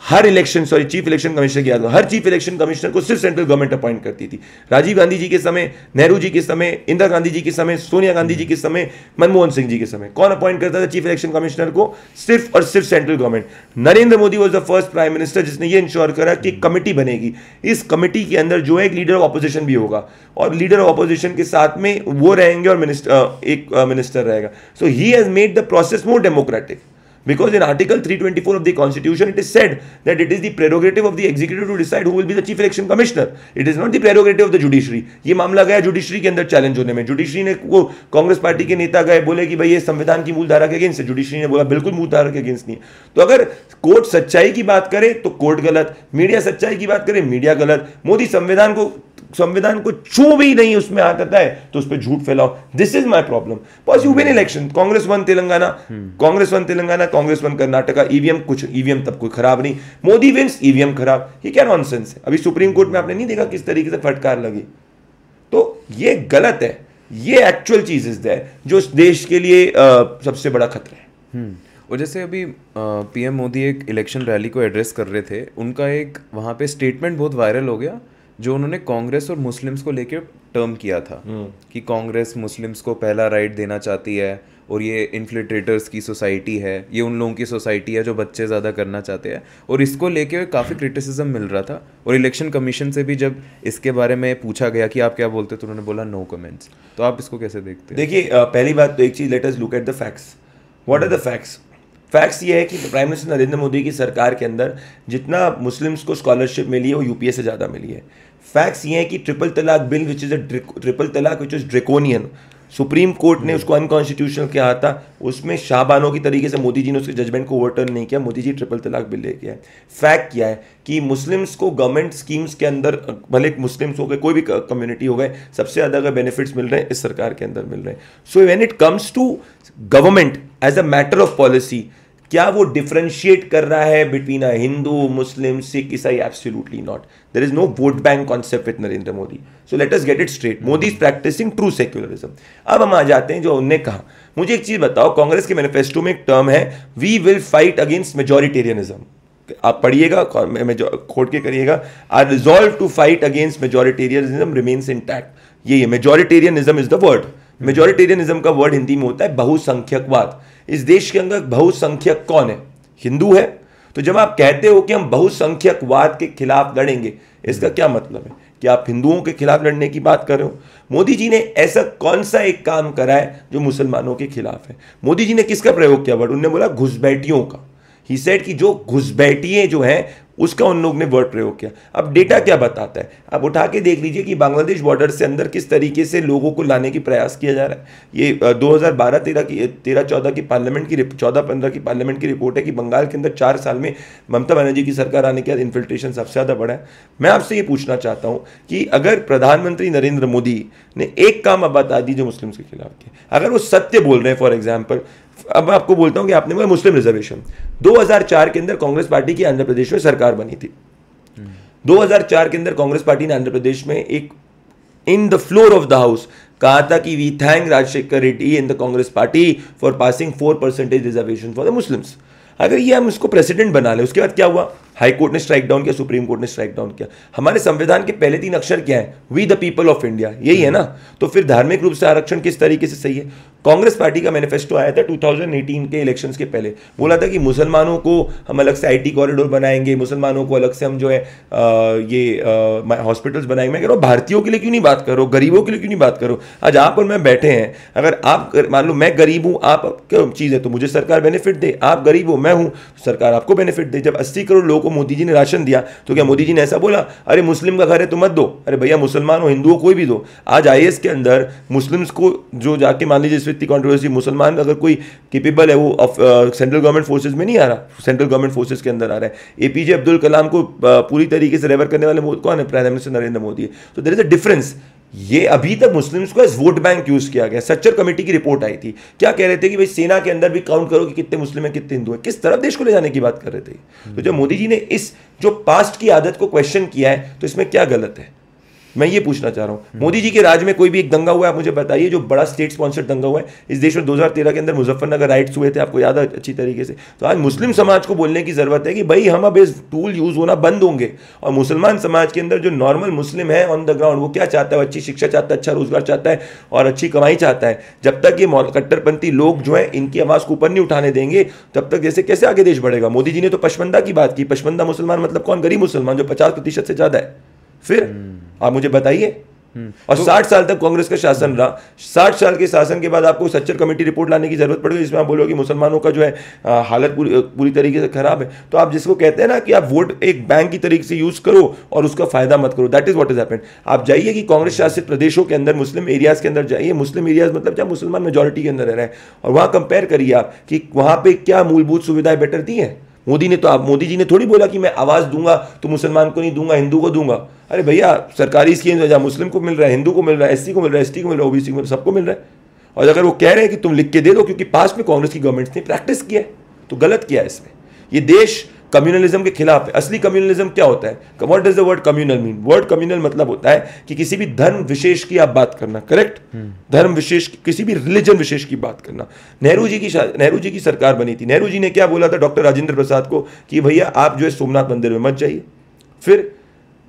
हर इलेक्शन, चीफ इलेक्शन कमिश्नर की याद, हर चीफ इलेक्शन कमिश्नर को सिर्फ सेंट्रल गवर्नमेंट अपॉइंट करती थी। राजीव गांधी जी के समय, नेहरू जी के समय, इंदिरा गांधी जी के समय, सोनिया गांधी जी के समय, मनमोहन सिंह जी के समय कौन अपॉइंट करता था चीफ इलेक्शन कमिश्नर को? सिर्फ और सिर्फ central government. Narendra Modi was the first prime minister जिसने ये इंश्योर करा कि कमेटी बनेगी। इस कमेटी के अंदर जो है एक लीडर ऑफ ऑपोजिशन भी होगा और लीडर ऑफ ऑपोजिशन के साथ में वो रहेंगे और एक मिनिस्टर रहेगा। So he has made the process more democratic. Because in Article 324 of the Constitution, it is said that it is the prerogative of the executive to decide who will be the chief election commissioner. It is not the prerogative of the judiciary. ये मामला गया judiciary के अंदर challenge होने में। Judiciary ने वो Congress party के नेता गए, बोले कि भाई ये संविधान की मूल धारा के अगेंस्ट है। जुडिशरी ने बोला बिल्कुल मूल धारा के अगेंस्ट नहीं है। तो अगर कोर्ट सच्चाई की बात करे तो कोर्ट गलत, मीडिया सच्चाई की बात करे मीडिया गलत। मोदी संविधान को छू भी नहीं उसमें आता है तो उस पर झूठ फैलाओ। This is my problem. बस you win election, Congress won Telangana, Congress won Karnataka, EVM तब कोई खराब नहीं। मोदी विंस, ईवीएम खराब। ये क्या नॉनसेंस है? अभी सुप्रीम कोर्ट में आपने नहीं देखा किस तरीके से फटकार लगी? तो ये गलत है। ये एक्चुअल चीज इज दैट जो देश के लिए सबसे बड़ा खतरा है। और जैसे अभी पीएम मोदी एक इलेक्शन रैली को एड्रेस कर रहे थे, उनका एक वहाँ पे स्टेटमेंट बहुत वायरल हो गया जो उन्होंने कांग्रेस और मुस्लिम्स को लेकर टर्म किया था कि कांग्रेस मुस्लिम्स को पहला राइट देना चाहती है और ये इन्फ्लिट्रेटर्स की सोसाइटी है, ये उन लोगों की सोसाइटी है जो बच्चे ज़्यादा करना चाहते हैं। और इसको लेके काफ़ी क्रिटिसिज्म मिल रहा था और इलेक्शन कमीशन से भी जब इसके बारे में पूछा गया कि आप क्या बोलते तो उन्होंने बोला नो कमेंट्स। तो आप इसको कैसे देखते हैं? देखिए, पहली बात तो एक चीज़, let us look at the facts. What are the facts? Facts ये है कि प्राइम मिनिस्टर नरेंद्र मोदी की सरकार के अंदर जितना मुस्लिम्स को स्कॉलरशिप मिली है वो यूपीए से ज़्यादा मिली है। फैक्ट्स ये है कि ट्रिपल तलाक bill which is draconian, supreme court ने उसको अनकॉन्स्टिट्यूशनल कहा था। उसमें शाहबानों की तरीके से मोदी जी ने उसके जजमेंट को ओवरटर्न नहीं किया। मोदी जी ट्रिपल तलाक बिल लेके आए। फैक्ट क्या है कि मुस्लिम्स को गवर्नमेंट स्कीम्स के अंदर, भले मुस्लिम्स हो गए, कोई भी कम्युनिटी हो गए, सबसे ज़्यादा अगर बेनिफिट्स मिल रहे हैं इस सरकार के अंदर मिल रहे हैं। So when it comes to government as a matter of policy, क्या वो डिफरेंशिएट कर रहा है बिटवीन अ हिंदू, मुस्लिम, सिख, ईसाई? Absolutely not. There is no vote bank concept with Narendra Modi. So let us get it straight, Modi is practicing true secularism. अब हम आ जाते हैं जो उन्होंने कहा। मुझे एक चीज बताओ, कांग्रेस के मैनिफेस्टो में एक टर्म है, we will fight against majoritarianism. आप पढ़िएगा, खोट के करिएगा, are resolve to fight against majoritarianism remains intact. ये majoritarianism is the word. Majoritarianism का वर्ड हिंदी में होता है बहुसंख्यकवाद। इस देश के अंदर बहुसंख्यक कौन है? हिंदू है। तो जब आप कहते हो कि हम बहुसंख्यकवाद के खिलाफ लड़ेंगे, इसका क्या मतलब है? कि आप हिंदुओं के खिलाफ लड़ने की बात कर रहे हो? मोदी जी ने ऐसा कौन सा एक काम करा है जो मुसलमानों के खिलाफ है? मोदी जी ने किसका प्रयोग किया वर्ड? उन्होंने बोला घुसपैठियों का। ही सेड कि जो घुसपैठिए जो हैं उसका उन लोग ने वर्ड प्रयोग किया। अब डेटा क्या बताता है? आप उठा के देख लीजिए कि बांग्लादेश बॉर्डर से अंदर किस तरीके से लोगों को लाने की प्रयास किया जा रहा है। ये 2012-13 की 13-14 की पार्लियामेंट की 14-15 की पार्लियामेंट की रिपोर्ट है कि बंगाल के अंदर 4 साल में ममता बनर्जी की सरकार आने के बाद इन्फिल्ट्रेशन सबसे ज़्यादा बढ़ा है। मैं आपसे ये पूछना चाहता हूँ कि अगर प्रधानमंत्री नरेंद्र मोदी ने एक काम अब बता दी जो मुस्लिम्स के खिलाफ किया, अगर वो सत्य बोल रहे हैं, फॉर एग्जाम्पल अब मैं आपको बोलता हूँ कि आपने बोला मुस्लिम रिजर्वेशन, 2004 के अंदर कांग्रेस पार्टी की आंध्र प्रदेश में सरकार बनी थी। 2004 के अंदर कांग्रेस पार्टी ने आंध्र प्रदेश में एक in the floor of the house कहा था कि we thank Rajasekhar Reddy in the Congress party for passing 4% reservation for the Muslims. अगर ये हम इसको प्रेसिडेंट बना ले, उसके बाद क्या हुआ? हाई कोर्ट ने स्ट्राइक डाउन किया, सुप्रीम कोर्ट ने स्ट्राइक डाउन किया। हमारे संविधान के पहले 3 अक्षर क्या है? We the people of India, यही है ना। तो फिर धार्मिक रूप से आरक्षण किस तरीके से सही है? कांग्रेस पार्टी का मैनिफेस्टो आया था 2018 के इलेक्शंस के पहले, बोला था कि मुसलमानों को हम अलग से IT कॉरिडोर बनाएंगे, मुसलमानों को अलग से हम जो है ये हॉस्पिटल्स बनाएंगे। मैं कह रहा हूँ भारतीयों के लिए क्यों नहीं बात करो, गरीबों के लिए क्यों नहीं बात करो? आज आप और मैं बैठे हैं, अगर आप मान लो मैं गरीब हूँ, आप क्या चीज़ है तो मुझे सरकार बेनिफिट दे, आप गरीब हो मैं हूँ सरकार आपको बेनिफिट दे। जब 80 करोड़ लोगों को मोदी जी ने राशन दिया तो क्या मोदी जी ने ऐसा बोला अरे मुस्लिम का घर है तो मत दो? अरे भैया मुसलमान हो हिंदू हो कोई भी दो। आज IAS के अंदर मुस्लिम्स को जो जाके मान लीजिए इतनी कॉन्ट्रोवर्सी, मुसलमान अगर कोई कैपेबल है वो सेंट्रल गवर्नमेंट फोर्सेज में नहीं आ रहा, सेंट्रल गवर्नमेंट फोर्सेज के अंदर आ रहा है। APJ अब्दुल कलाम को पूरी तरीके से रेवर करने वाले कौन है? प्राइम मिनिस्टर नरेंद्र मोदी है। तो देयर इज अ डिफरेंस। ये अभी तक मुस्लिम्स को एज वोट बैंक यूज किया गया। सच्चर कमेटी की रिपोर्ट आई थी, क्या कह रहे थे कि भाई सेना के अंदर भी काउंट करो कि कितने मुस्लिम हैं कितने हिंदू हैं। किस तरफ देश को ले जाने की बात कर रहे थे? तो जब मोदी जी ने इस जो पास्ट की आदत को क्वेश्चन किया है तो इसमें क्या गलत है? मैं ये पूछना चाह रहा हूं। मोदी जी के राज में कोई भी एक दंगा हुआ है आप मुझे बताइए, जो बड़ा स्टेट स्पॉन्सर्ड दंगा हुआ है इस देश में? 2013 के अंदर मुजफ्फरनगर राइट्स हुए थे, आपको याद है अच्छी तरीके से। तो आज मुस्लिम समाज को बोलने की जरूरत है कि भाई हम अब इस टूल यूज होना बंद होंगे। और मुसलमान समाज के अंदर जो नॉर्मल मुस्लिम है ऑन द ग्राउंड, वो क्या चाहता है? अच्छी शिक्षा चाहता है, अच्छा रोजगार चाहता है और अच्छी कमाई चाहता है। जब तक ये कट्टरपंथी लोग जो है इनकी आवाज को ऊपर नहीं उठाने देंगे तब तक जैसे कैसे आगे देश बढ़ेगा? मोदी जी ने तो पशमंदा की बात की। पशमंदा मुसलमान मतलब कौन? गरीब मुसलमान जो 50% से ज्यादा है। फिर आप मुझे बताइए। और 60 साल तक कांग्रेस का शासन रहा, 60 साल के शासन के बाद आपको सच्चर कमेटी रिपोर्ट लाने की जरूरत पड़ेगी जिसमें आप बोलोगे कि मुसलमानों का जो है हालत पूरी तरीके से खराब है। तो आप जिसको कहते हैं ना कि आप वोट एक बैंक की तरीके से यूज करो और उसका फायदा मत करो, that is what is happened. आप जाइए कि कांग्रेस शासित प्रदेशों के अंदर मुस्लिम एरियाज के अंदर जाइए, मुस्लिम एरियाज मतलब जहाँ मुसलमान मेजोरिटी के अंदर रह रहे हैं, और वहां कंपेयर करिए आप कि वहां पे क्या मूलभूत सुविधाएं बेटर दी है। मोदी जी ने थोड़ी बोला कि मैं आवाज दूंगा तो मुसलमान को नहीं दूंगा, हिंदू को दूंगा। अरे भैया सरकारी स्कीम जहाँ मुस्लिम को मिल रहा है, हिंदू को मिल रहा है, SC को मिल रहा है, ST को मिल रहा है, OBC को मिल रहा है, सबको मिल रहा है। और अगर वो कह रहे हैं कि तुम लिख के दे दो क्योंकि पास में कांग्रेस की गवर्नमेंट ने प्रैक्टिस किया है, तो गलत किया है इसमें। ये देश कम्युनलिज्म के खिलाफ है। असली कम्युनलिज्म क्या होता है? What does the word communal mean? Word communal मतलब होता है कि किसी भी धर्म विशेष की आप बात करना, करेक्ट? धर्म विशेष, किसी भी रिलीजन विशेष की बात करना। नेहरू जी की सरकार बनी थी। नेहरू जी ने क्या बोला था डॉक्टर राजेंद्र प्रसाद को कि भैया आप जो है सोमनाथ मंदिर में मत जाइए। फिर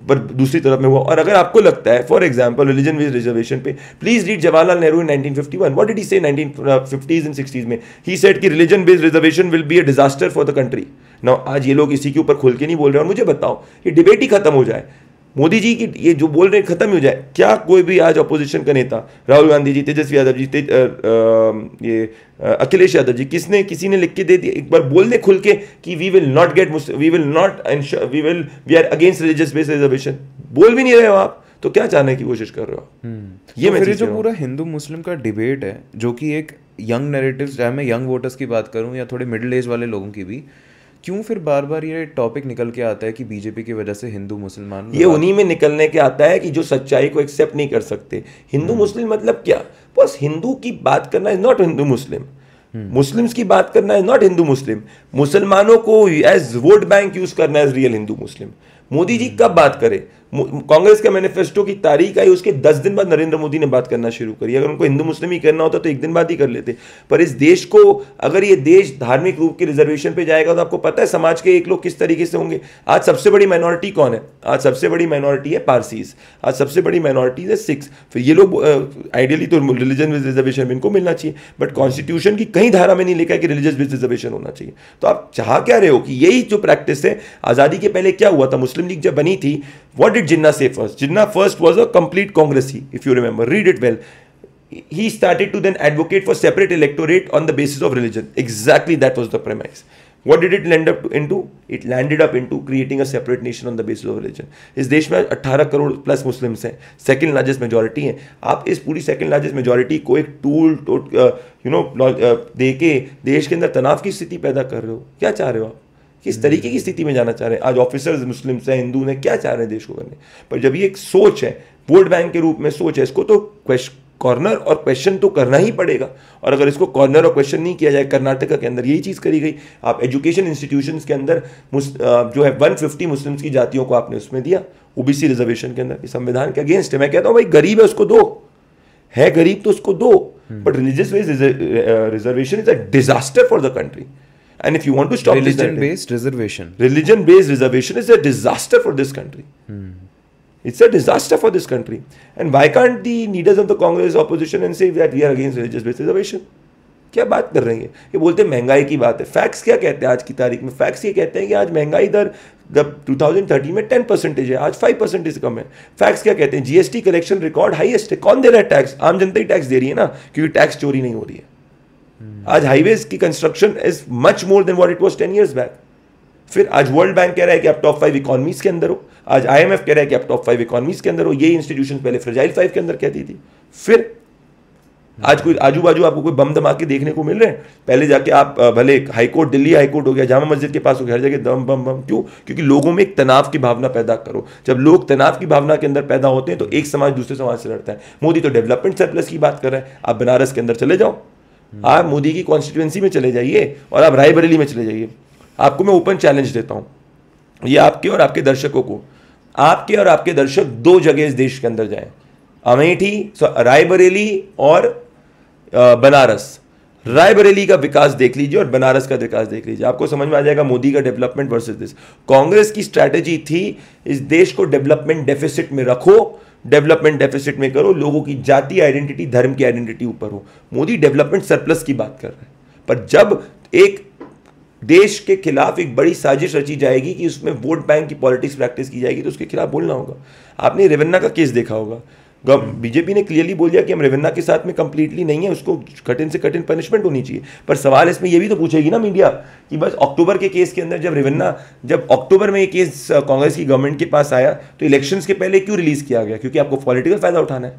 पर दूसरी तरफ में हुआ। और अगर आपको लगता है for example religion based reservation पे, please read Jawaharlal Nehru in 1951। What did he say 1950s and 60s में? ही सेड कि religion based reservation will be a disaster for the country. Now आज ये लोग इसी के ऊपर खुल के नहीं बोल रहे। और मुझे बताओ ये डिबेट ही खत्म हो जाए, मोदी जी की ये जो बोल रहे हैं खत्म हो जाए। क्या कोई भी आज अपोजिशन का नेता, राहुल गांधी जी, तेजस्वी यादव जी, अखिलेश यादव जी, किसी ने लिख के दे दिया, एक बार बोल दे खुल के कि we will we are against religious based reservation. बोल भी नहीं रहे हो आप, तो क्या चाहने की कोशिश कर रहे हो? ये तो फिर जो पूरा हिंदू मुस्लिम का डिबेट है, जो कि एक यंग नैरेटिव, चाहे मैं यंग वोटर्स की बात करूं या थोड़े मिडिल एज वाले लोगों की भी, क्यों फिर बार बार ये टॉपिक निकल के आता है कि बीजेपी की वजह से हिंदू मुसलमान? ये उन्हीं में निकलने के आता है कि जो सच्चाई को एक्सेप्ट नहीं कर सकते। हिंदू मुस्लिम मतलब क्या? बस हिंदू की बात करना is not Hindu Muslim, Muslims की बात करना इज नॉट हिंदू मुस्लिम, मुसलमानों को एज वोट बैंक यूज करना इज रियल हिंदू मुस्लिम। मोदी जी कब बात करें? कांग्रेस के मैनिफेस्टो की तारीख आई, उसके 10 दिन बाद नरेंद्र मोदी ने बात करना शुरू करी। अगर उनको हिंदू मुस्लिम ही करना होता तो एक दिन बाद ही कर लेते। पर इस देश को, अगर ये देश धार्मिक रूप के रिजर्वेशन पे जाएगा तो आपको पता है समाज के एक लोग किस तरीके से होंगे। आज सबसे बड़ी माइनॉरिटी कौन है? आज सबसे बड़ी माइनॉरिटी है पारसीज, आज सबसे बड़ी माइनॉरिटी है सिख्स। फिर ये लोग आइडियली तो रिलीजन बेस्ड रिजर्वेशन इनको मिलना चाहिए, बट कॉन्स्टिट्यूशन की कहीं धारा में नहीं लिखा है कि रिलीजियस बेस्ड रिजर्वेशन होना चाहिए। तो आप चाह क्या रहे हो कि यही जो प्रैक्टिस है? आजादी के पहले क्या हुआ था? मुस्लिम लीग जब बनी थी, व्हाट डिड जिन्ना से first? Jinnah first was a complete Congressy, if you remember. Read it well. He started to then advocate for separate electorate on the basis of religion. Exactly that was the premise. What did it land up into? It landed up into creating a separate nation on the basis of religion. इस देश में 18 crore plus Muslims हैं, second largest majority हैं। आप इस पूरी second largest majority को एक टूल दे के देश के अंदर तनाव की स्थिति पैदा कर रहे हो। क्या चाह रहे हो आप? किस तरीके की स्थिति में जाना चाह रहे हैं? आज ऑफिसर्स मुस्लिम्स हैं, हिंदू हैं, क्या चाह रहे हैं देश को करने? पर जब ये एक सोच है, वोट बैंक के रूप में सोच है, इसको तो कॉर्नर और क्वेश्चन तो करना ही पड़ेगा, और अगर इसको कॉर्नर और क्वेश्चन नहीं किया जाए, कर्नाटका के अंदर यही चीज़ करी गई। आप एजुकेशन इंस्टीट्यूशंस के अंदर जो है 150 मुस्लिम्स की जातियों को आपने उसमें दिया ओबीसी रिजर्वेशन के अंदर, संविधान के अगेंस्ट है। मैं कहता हूँ भाई गरीब है उसको दो, है गरीब तो उसको दो, but religious based reservation is a disaster for the country, and if you want to stop religion based reservation is a disaster for this country. It's a disaster for this country. And why can't the leaders of the Congress opposition and say that we are against religious based reservation? क्या बात कर रहे हैं ये बोलते हैं महंगाई की बात है। फैक्ट्स क्या कहते हैं आज की तारीख में? फैक्ट्स ये कहते हैं कि आज महंगाई दर 2013 में 10% है, आज 5% से कम है। फैक्ट्स क्या कहते हैं? जीएसटी कलेक्शन रिकॉर्ड हाईएस्ट है। कौन दे रहा है टैक्स? आम जनता ही टैक्स दे रही है ना, क्योंकि टैक्स चोरी नहीं हो रही है। आज हाईवेज की construction is much more than what it was 10 years back. फिर आज वर्ल्ड बैंक कह रहा है कि आप टॉप 5 इकोनॉमीज के अंदर हो, आज आईएमएफ कह रहा है कि आप टॉप 5 इकोनॉमीज के अंदर हो। ये इंस्टीट्यूशन पहले फ्रेजाइल 5 के अंदर कहती थी। फिर आज कोई आजू बाजू आपको कोई बम धमाके देखने को मिल रहे हैं? पहले जाके आप भले हाईकोर्ट, दिल्ली हाईकोर्ट हो गया, जामा मस्जिद के पास हो गया, हर जगह दम बम बम। क्यों? क्योंकि लोगों में एक तनाव की भावना पैदा करो। जब लोग तनाव की भावना के अंदर पैदा होते हैं तो एक समाज दूसरे समाज से लड़ता है। मोदी तो डेवलपमेंट सरप्लस की बात कर रहे हैं। आप बनारस के अंदर चले जाओ, आप मोदी की कॉन्स्टिट्यूएंसी में चले जाइए और आप रायबरेली में चले जाइए। आपको मैं ओपन चैलेंज देता हूं, ये आपके और आपके दर्शकों को, आपके और आपके दर्शक 2 जगह इस देश के अंदर जाएं, अमेठी, रायबरेली और बनारस। रायबरेली का विकास देख लीजिए और बनारस का विकास देख लीजिए, आपको समझ में आ जाएगा मोदी का डेवलपमेंट वर्सेस दिस। कांग्रेस की स्ट्रैटेजी थी इस देश को डेवलपमेंट डेफिसिट में रखो, डेवलपमेंट डेफिसिट में करो, लोगों की जाति आइडेंटिटी, धर्म की आइडेंटिटी ऊपर हो। मोदी डेवलपमेंट सरप्लस की बात कर रहे हैं। पर जब एक देश के खिलाफ एक बड़ी साजिश रची जाएगी कि उसमें वोट बैंक की पॉलिटिक्स प्रैक्टिस की जाएगी, तो उसके खिलाफ बोलना होगा। आपने रेवन्ना का केस देखा होगा, बीजेपी ने क्लियरली बोल दिया कि हम रेवन्ना के साथ में कंप्लीटली नहीं है, उसको कठिन से कठिन पनिशमेंट होनी चाहिए। पर सवाल इसमें यह भी तो पूछेगी ना मीडिया कि बस अक्टूबर के केस के अंदर जब अक्टूबर में ये केस कांग्रेस की गवर्नमेंट के पास आया तो इलेक्शंस के पहले क्यों रिलीज किया गया? क्योंकि आपको पॉलिटिकल फायदा उठाना है।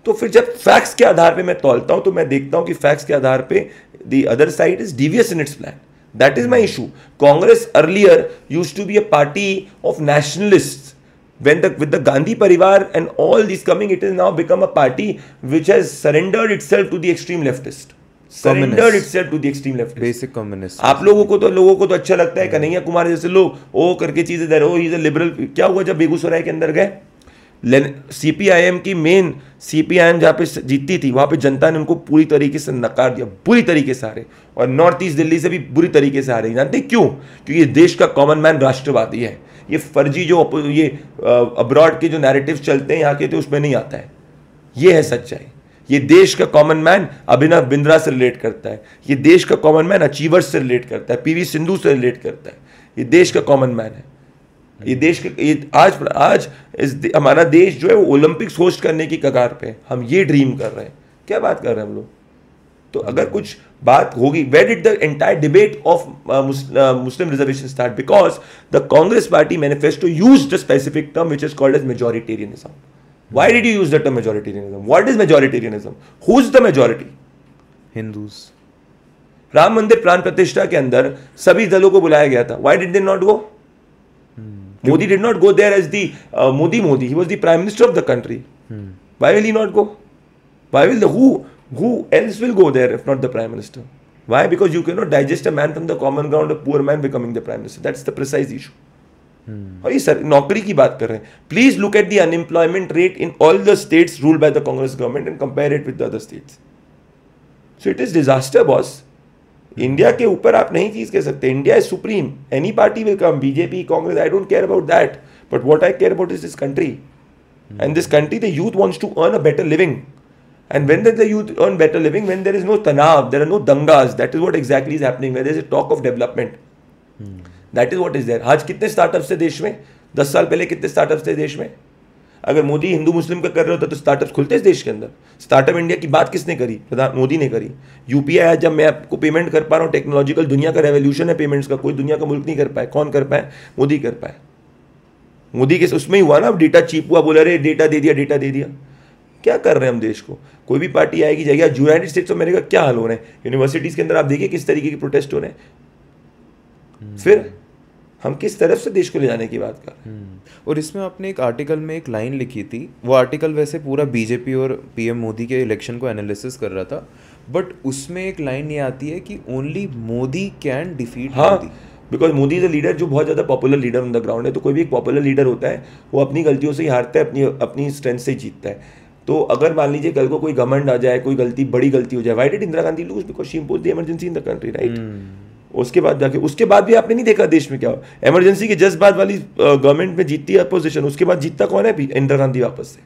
तो फिर जब फैक्ट्स के आधार पे मैं तौलता हूं तो मैं देखता हूं कि फैक्ट्स के आधार पे the other side is devious in its plan. That is my issue. Congress earlier used to be a party of nationalists. With the Gandhi Parivar and all these coming, it has now become a party which has surrendered itself to the extreme leftist. Surrendered itself to the extreme leftist. Basic communist. आप लोगों को तो अच्छा लगता है कन्हैया कुमार जैसे लोग ओ करके चीजें दे रहे हो, इज लिबरल। क्या हुआ जब बेगूसराय के अंदर गए? सीपीआईएम की मेन सीपीआईएम जहाँ पे जीतती थी वहां पे जनता ने उनको पूरी तरीके से नकार दिया, बुरी तरीके से आ रहे, और नॉर्थ ईस्ट दिल्ली से भी बुरी तरीके से आ रही। जानते क्यों? क्योंकि ये देश का कॉमन मैन राष्ट्रवादी है। ये फर्जी जो ये अब्रॉड के जो नैरेटिव्स चलते हैं यहाँ के, तो उसमें नहीं आता है। ये है सच्चाई। ये देश का कॉमन मैन अभिनव बिंद्रा से रिलेट करता है, ये देश का कॉमन मैन अचीवर्स से रिलेट करता है, पीवी सिंधु से रिलेट करता है। ये देश का कॉमन मैन है। ये देश के आज हमारा देश जो है वो ओलंपिक्स होस्ट करने की कगार पे है। हम ये ड्रीम कर रहे हैं। क्या बात कर रहे हैं हम लोग? तो अगर कुछ बात होगी, where did the entire debate of Muslim reservation start? Because the Congress Party manifesto used a specific term which is called as majoritarianism. Why did you use the term majoritarianism? What is majoritarianism? Who's the majority? Hindus. Ram मंदिर प्राण प्रतिष्ठा के अंदर सभी दलों को बुलाया गया था. Why did they not go? Modi did not go there as the Modi. He was the prime minister of the country. Why will he not go? Why will who else will go there if not the prime minister? Why? Because you cannot digest a man from the common ground, a poor man becoming the prime minister. That's the precise issue. और ये sir नौकरी की बात कर रहे हैं. Please look at the unemployment rate in all the states ruled by the Congress government and compare it with the other states. So it is disaster, boss. India के ऊपर आप नहीं चीज कह सकते. India is supreme. Any party will come, BJP, Congress, I don't care about that. But what I care about is this country. And this country, the youth wants to earn a better living. And when the youth earn better living, when there is no tanav, there are no dangas, that is what exactly is happening, where there is a talk of development. That is what is there. आज कितने startups थे देश में? 10 साल पहले कितने startups थे देश में? अगर मोदी हिंदू मुस्लिम का कर रहे होता तो स्टार्टअप्स खुलते इस देश के अंदर. स्टार्टअप इंडिया की बात किसने करी? प्रधान मोदी ने करी. यूपीआई आज जब मैं आपको पेमेंट कर पा रहा हूँ, टेक्नोलॉजिकल दुनिया का रेवोल्यूशन है पेमेंट्स का. कोई दुनिया का मुल्क नहीं कर पाए. कौन कर पाए? मोदी कर पाए. मोदी के उसमें ही हुआ ना. डेटा चीप हुआ, बोला रे डेटा दे दिया. क्या कर रहे हैं हम देश को? कोई भी पार्टी आएगी जाएगी. यूनाइटेड स्टेट्स ऑफ अमेरिका क्या हाल हो रहे हैं? यूनिवर्सिटीज के अंदर आप देखिए किस तरीके के प्रोटेस्ट हो रहे हैं. फिर हम किस तरफ से देश को ले जाने की बात कर रहे हैं। और इसमें आपने एक आर्टिकल में एक लाइन लिखी थी, वो आर्टिकल वैसे पूरा बीजेपी और पीएम मोदी के इलेक्शन को एनालिसिस कर रहा था, बट उसमें एक लाइन ये आती है कि only Modi can defeat Modi. Because Modi is a leader जो बहुत ज़्यादा popular leader on the ground है। तो कोई भी एक पॉपुलर लीडर होता है वो अपनी गलतियों से ही हारता है, अपनी स्ट्रेंथ से ही जीतता है। तो अगर मान लीजिए कल को कोई घमंड आ जाए, कोई गलती बड़ी गलती हो जाए, why did Indira Gandhi lose? Because she imposed the emergency in the country, right. उसके बाद जाके उसके बाद भी आपने नहीं देखा देश में क्या हो, इमरजेंसी के जस्ट बाद वाली गवर्नमेंट में जीतती है अपोजिशन, उसके बाद जीतता कौन है? इंदिरा गांधी वापस से,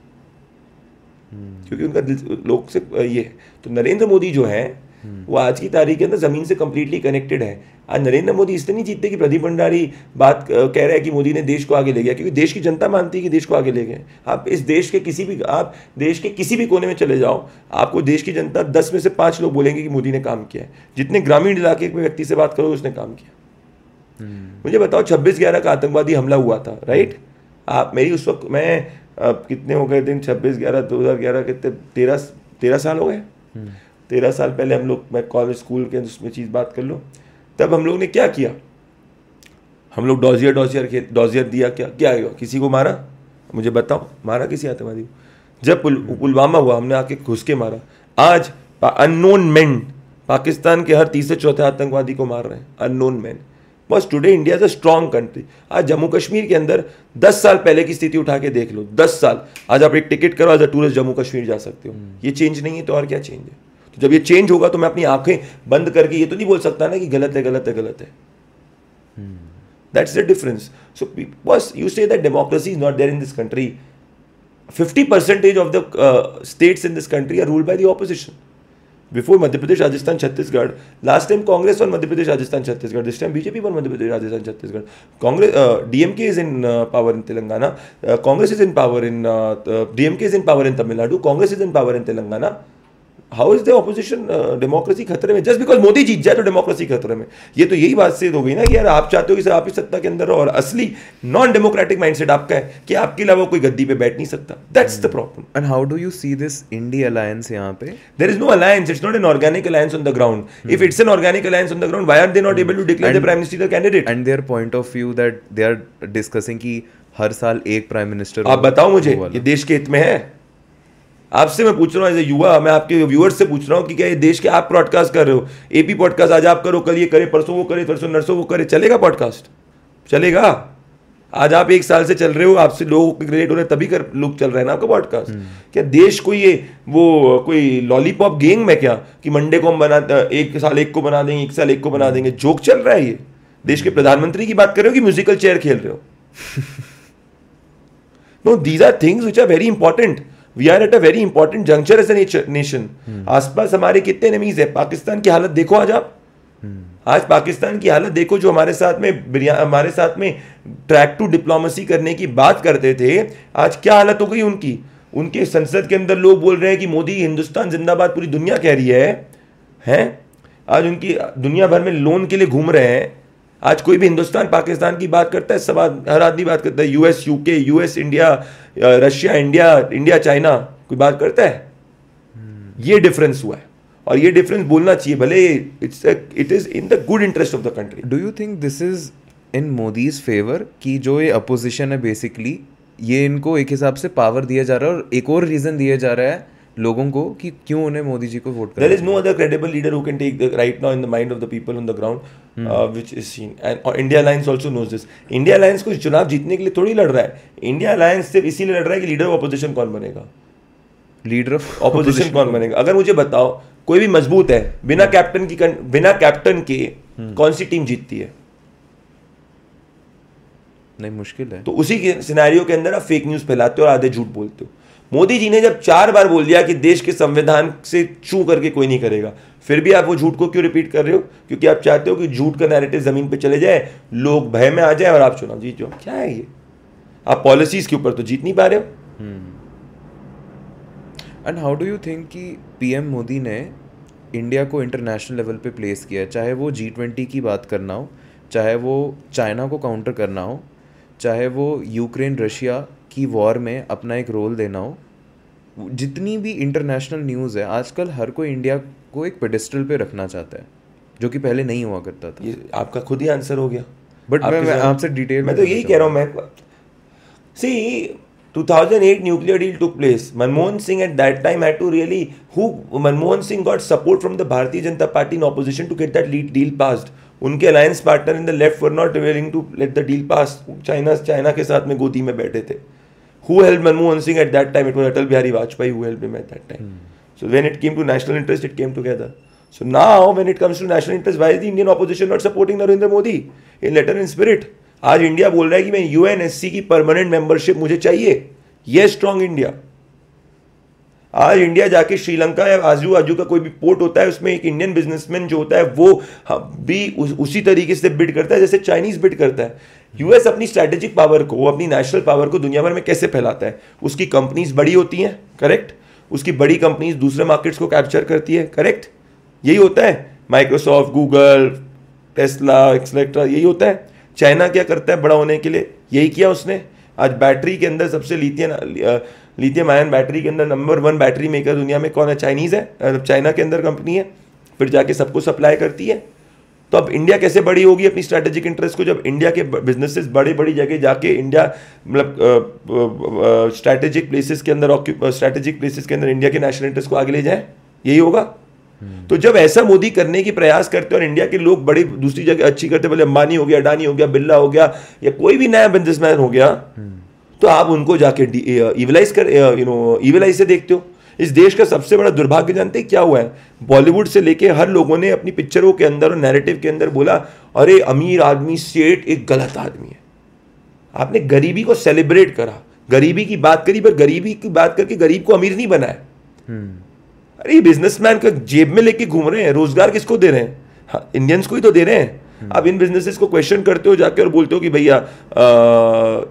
क्योंकि उनका लोग से ये है। तो नरेंद्र मोदी जो है वो आज की तारीख के अंदर जमीन से कंप्लीटली कनेक्टेड है। आज नरेंद्र मोदी इसलिए नहीं जीतते कि प्रदीप भंडारी बात कह रहा है कि मोदी ने देश को आगे ले गया, क्योंकि देश की जनता मानती है कि देश को आगे ले गए। आप इस देश के किसी भी कोने में चले जाओ, आपको देश की जनता 10 में से 5 लोग बोलेंगे कि मोदी ने काम किया है। जितने ग्रामीण इलाके के व्यक्ति से बात करो उसने काम किया। मुझे बताओ 26/11 का आतंकवादी हमला हुआ था, राइट। आप मेरी उस वक्त मैं कितने हो गए दिन, 26/11/2011 कितने 13 साल हो गए। 13 साल पहले हम लोग, मैं कॉलेज स्कूल के उसमें चीज़ बात कर लो, तब हम लोग ने क्या किया? हम लोग डॉजियर दिया, क्या हुआ? किसी को मारा? मुझे बताओ, मारा किसी आतंकवादी को? जब पुलवामा हुआ हमने आके घुस के मारा। आज अननोन मैन पाकिस्तान के हर तीसरे चौथे आतंकवादी को मार रहे हैं, अननोन मैन। बस today India is a strong country. आज जम्मू कश्मीर के अंदर 10 साल पहले की स्थिति उठा के देख लो, 10 साल। आज आप एक टिकट करो, as a tourist Jammu Kashmir जा सकते हो। ये चेंज नहीं है तो और क्या चेंज है? तो जब ये चेंज होगा तो मैं अपनी आंखें बंद करके ये तो नहीं बोल सकता ना कि गलत है, गलत है, गलत है। That's the difference. सो बस you say that democracy is not there in this country. 50% of the states in this country are ruled by the opposition. Before Madhya Pradesh, Rajasthan, Chhattisgarh, last time Congress won Madhya Pradesh, Rajasthan, Chhattisgarh. This time BJP won Madhya Pradesh, Rajasthan, Chhattisgarh. Congress, DMK is in power in Telangana. Congress is in power in DMK is in power in Tamil Nadu. Congress is in power in Telangana. How is the opposition democracy खतरे में? Just because Modi जीत जाए तो democracy खतरे में? ये तो यही बात से हो गई ना कि यार आप चाहते हो कि सर आप ही सत्ता के अंदर रहो, और असली नॉन डेमोक्रेटिक माइंडसेट आपका है कि आपके अलावा कोई गद्दी पे बैठ नहीं सकता। That's the problem. And how do you see this INDI alliance यहाँ पे? There is no alliance, it's not an organic alliance on the ground. If it's an organic alliance on the ground, why are they not able to declare the prime minister candidate? And their point of view that they are discussing कि हर साल एक prime minister. आप बताओ मुझे, ये देश के हित में है? आपसे मैं पूछ रहा हूँ एज ए युवा, मैं आपके व्यूअर्स से पूछ रहा हूँ कि क्या ये देश के आप ब्रॉडकास्ट कर रहे हो, एपी पॉडकास्ट आज आप करो, कल ये करे, परसों वो करे, परसों नरसों वो करे, चलेगा पॉडकास्ट? चलेगा? आज आप 1 साल से चल रहे हो, आपसे लोग रिलेट हो रहे हैं तभी कर लोग चल रहे हैं ना आपका पॉडकास्ट। क्या देश को ये वो कोई लॉलीपॉप गेम है क्या कि मंडे को हम बना 1 साल 1 को बना देंगे, 1 साल 1 को बना देंगे? जोक चल रहा है ये? देश के प्रधानमंत्री की बात कर रहे हो कि म्यूजिकल चेयर खेल रहे हो? No, these are things which are very important. We are at a very important juncture as a nation. आसपास हमारे कितने एनिमीज है? पाकिस्तान की हालत देखो आज आप। आज पाकिस्तान की हालत देखो, जो हमारे साथ में ट्रैक टू डिप्लोमेसी करने की बात करते थे, आज क्या हालत हो गई उनकी? उनके संसद के अंदर लोग बोल रहे हैं कि मोदी हिंदुस्तान जिंदाबाद पूरी दुनिया कह रही है? आज उनकी दुनिया भर में लोन के लिए घूम रहे हैं। आज कोई भी हिंदुस्तान पाकिस्तान की बात करता है, सब हर आदमी बात करता है। US UK, US India, Russia India China, कोई बात करता है? ये डिफरेंस हुआ है और ये डिफरेंस बोलना चाहिए, भले it is in the good interest of the country. Do you think this is in Modi's favour कि जो ये अपोजिशन है बेसिकली, ये इनको एक हिसाब से पावर दिया जा रहा है, और एक और रीजन दिया जा रहा है लोगों को कि क्यों उन्हें मोदी जी को वोट करना? There is no other credible leader who can take the right now in the mind of the people on the ground, which is seen. And India Alliance also knows this. India Alliance को चुनाव जीतने के लिए थोड़ी लड़ रहा है। India Alliance सिर्फ इसीलिए लड़ रहा है कि लीडर ऑफ ऑपोजिशन कौन बनेगा। लीडर ऑफ ऑपोजिशन कौन बनेगा? अगर मुझे बताओ, कोई भी मजबूत है, बिना कैप्टन के कौन सी टीम जीतती है? नहीं, मुश्किल है। तो उसी के सिनेरियो के अंदर आप फेक न्यूज फैलाते हो और आधे झूठ बोलते हो। मोदी जी ने जब 4 बार बोल दिया कि देश के संविधान से छू करके कोई नहीं करेगा, फिर भी आप वो झूठ को क्यों रिपीट कर रहे हो? क्योंकि आप चाहते हो कि झूठ का नैरेटिव जमीन पे चले जाए, लोग भय में आ जाए और आप चुनाव जीत जाओ। क्या है ये? आप पॉलिसीज के ऊपर तो जीत नहीं पा रहे हो। And how do you think कि पीएम मोदी ने इंडिया को इंटरनेशनल लेवल पे प्लेस किया है? चाहे वो G20 की बात करना हो, चाहे वो चाइना को काउंटर करना हो, चाहे वो यूक्रेन रशिया की वॉर में अपना एक रोल देना हो, जितनी भी इंटरनेशनल न्यूज़ है आजकल, हर कोई इंडिया को एक पेडिस्टल पे रखना चाहता है, जो कि पहले नहीं हुआ करता था। ये आपका खुद ही आंसर हो गया। बट मैं आपसे डिटेल मैं तो यही कह रहा हूँ, मैं सी 2008 nuclear deal took place. Manmohan Singh at that time had to really, Manmohan Singh got support from the Bharatiya Janata Party in opposition to get that deal passed. उनके alliance partner in the left were not willing to let the deal pass. China के साथ में गोदी में बैठे थे. Who helped Manmohan Singh at that time? It was Atal Bihari Vajpayee who helped him at that time. So when it came to national interest, it came together. So now when it comes to national interest, why is the Indian opposition not supporting Narendra Modi in letter and spirit? आज India बोल रहा है कि मैं UNSC की permanent membership मुझे चाहिए, ये स्ट्रॉन्ग इंडिया। आज इंडिया जाके श्रीलंका या आजू बाजू का कोई भी पोर्ट होता है, उसमें एक इंडियन बिजनेसमैन जो होता है वो भी उसी तरीके से बिड करता है जैसे चाइनीज बिड करता है। यूएस अपनी स्ट्रैटेजिक पावर को, अपनी नेशनल पावर को दुनिया भर में कैसे फैलाता है? उसकी कंपनीज बड़ी होती हैं, करेक्ट, उसकी बड़ी कंपनीज दूसरे मार्केट्स को कैप्चर करती है, करेक्ट, यही होता है। माइक्रोसॉफ्ट, गूगल, टेस्ला, एक्सेट्रा, यही होता है। चाइना क्या करता है बड़ा होने के लिए? यही किया उसने। आज बैटरी के अंदर सबसे लिथियम आयन बैटरी के अंदर नंबर 1 बैटरी मेकर दुनिया में कौन है? चाइनीज है, चाइना के अंदर कंपनी है, फिर जाके सबको सप्लाई करती है। तो अब इंडिया कैसे बड़ी होगी अपनी स्ट्रैटेजिक इंटरेस्ट को, जब इंडिया के बिजनेसेस बड़ी जगह जाके इंडिया मतलब स्ट्रैटेजिक प्लेसेस के अंदर इंडिया के नेशनल इंटरेस्ट को आगे ले जाए, यही होगा। तो जब ऐसा मोदी करने की प्रयास करते और इंडिया के लोग बड़ी दूसरी जगह अच्छी करते, बोले अंबानी हो गया, अडानी हो गया, बिरला हो गया, या कोई भी नया बिजनेसमैन हो गया, तो आप उनको जाके इविलाइज से देखते हो। इस देश का सबसे बड़ा दुर्भाग्य जानते क्या हुआ है? बॉलीवुड से लेके हर लोगों ने अपनी पिक्चरों के अंदर और नैरेटिव के अंदर बोला, अरे अमीर आदमी सेठ एक गलत आदमी है। आपने गरीबी को सेलिब्रेट करा, गरीबी की बात करी, पर गरीबी की बात करके गरीब को अमीर नहीं बनाया। अरे बिजनेसमैन का जेब में लेके घूम रहे हैं, रोजगार किसको दे रहे हैं? हाँ, इंडियंस को ही तो दे रहे हैं। अब इन बिजनेसेस को क्वेश्चन करते हो जाके और बोलते हो कि भैया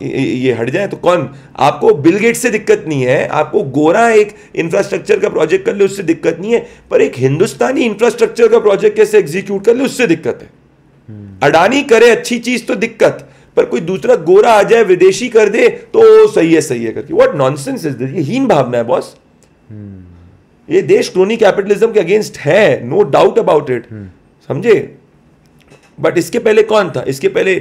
ये हट जाए, तो कौन? आपको बिल गेट्स से दिक्कत नहीं है, आपको गोरा एक इंफ्रास्ट्रक्चर का प्रोजेक्ट कर ले उससे दिक्कत नहीं है, पर एक हिंदुस्तानी इंफ्रास्ट्रक्चर का प्रोजेक्ट कैसे एग्जीक्यूट कर ले उससे दिक्कत है। अडानी करे अच्छी चीज तो दिक्कत, पर कोई दूसरा गोरा आ जाए विदेशी कर दे तो सही है करके। What nonsense is this? ये हीन भावना है बॉस। ये देश क्रोनी कैपिटलिज्म के अगेंस्ट है, नो डाउट अबाउट इट, समझे। बट इसके पहले कौन था? इसके पहले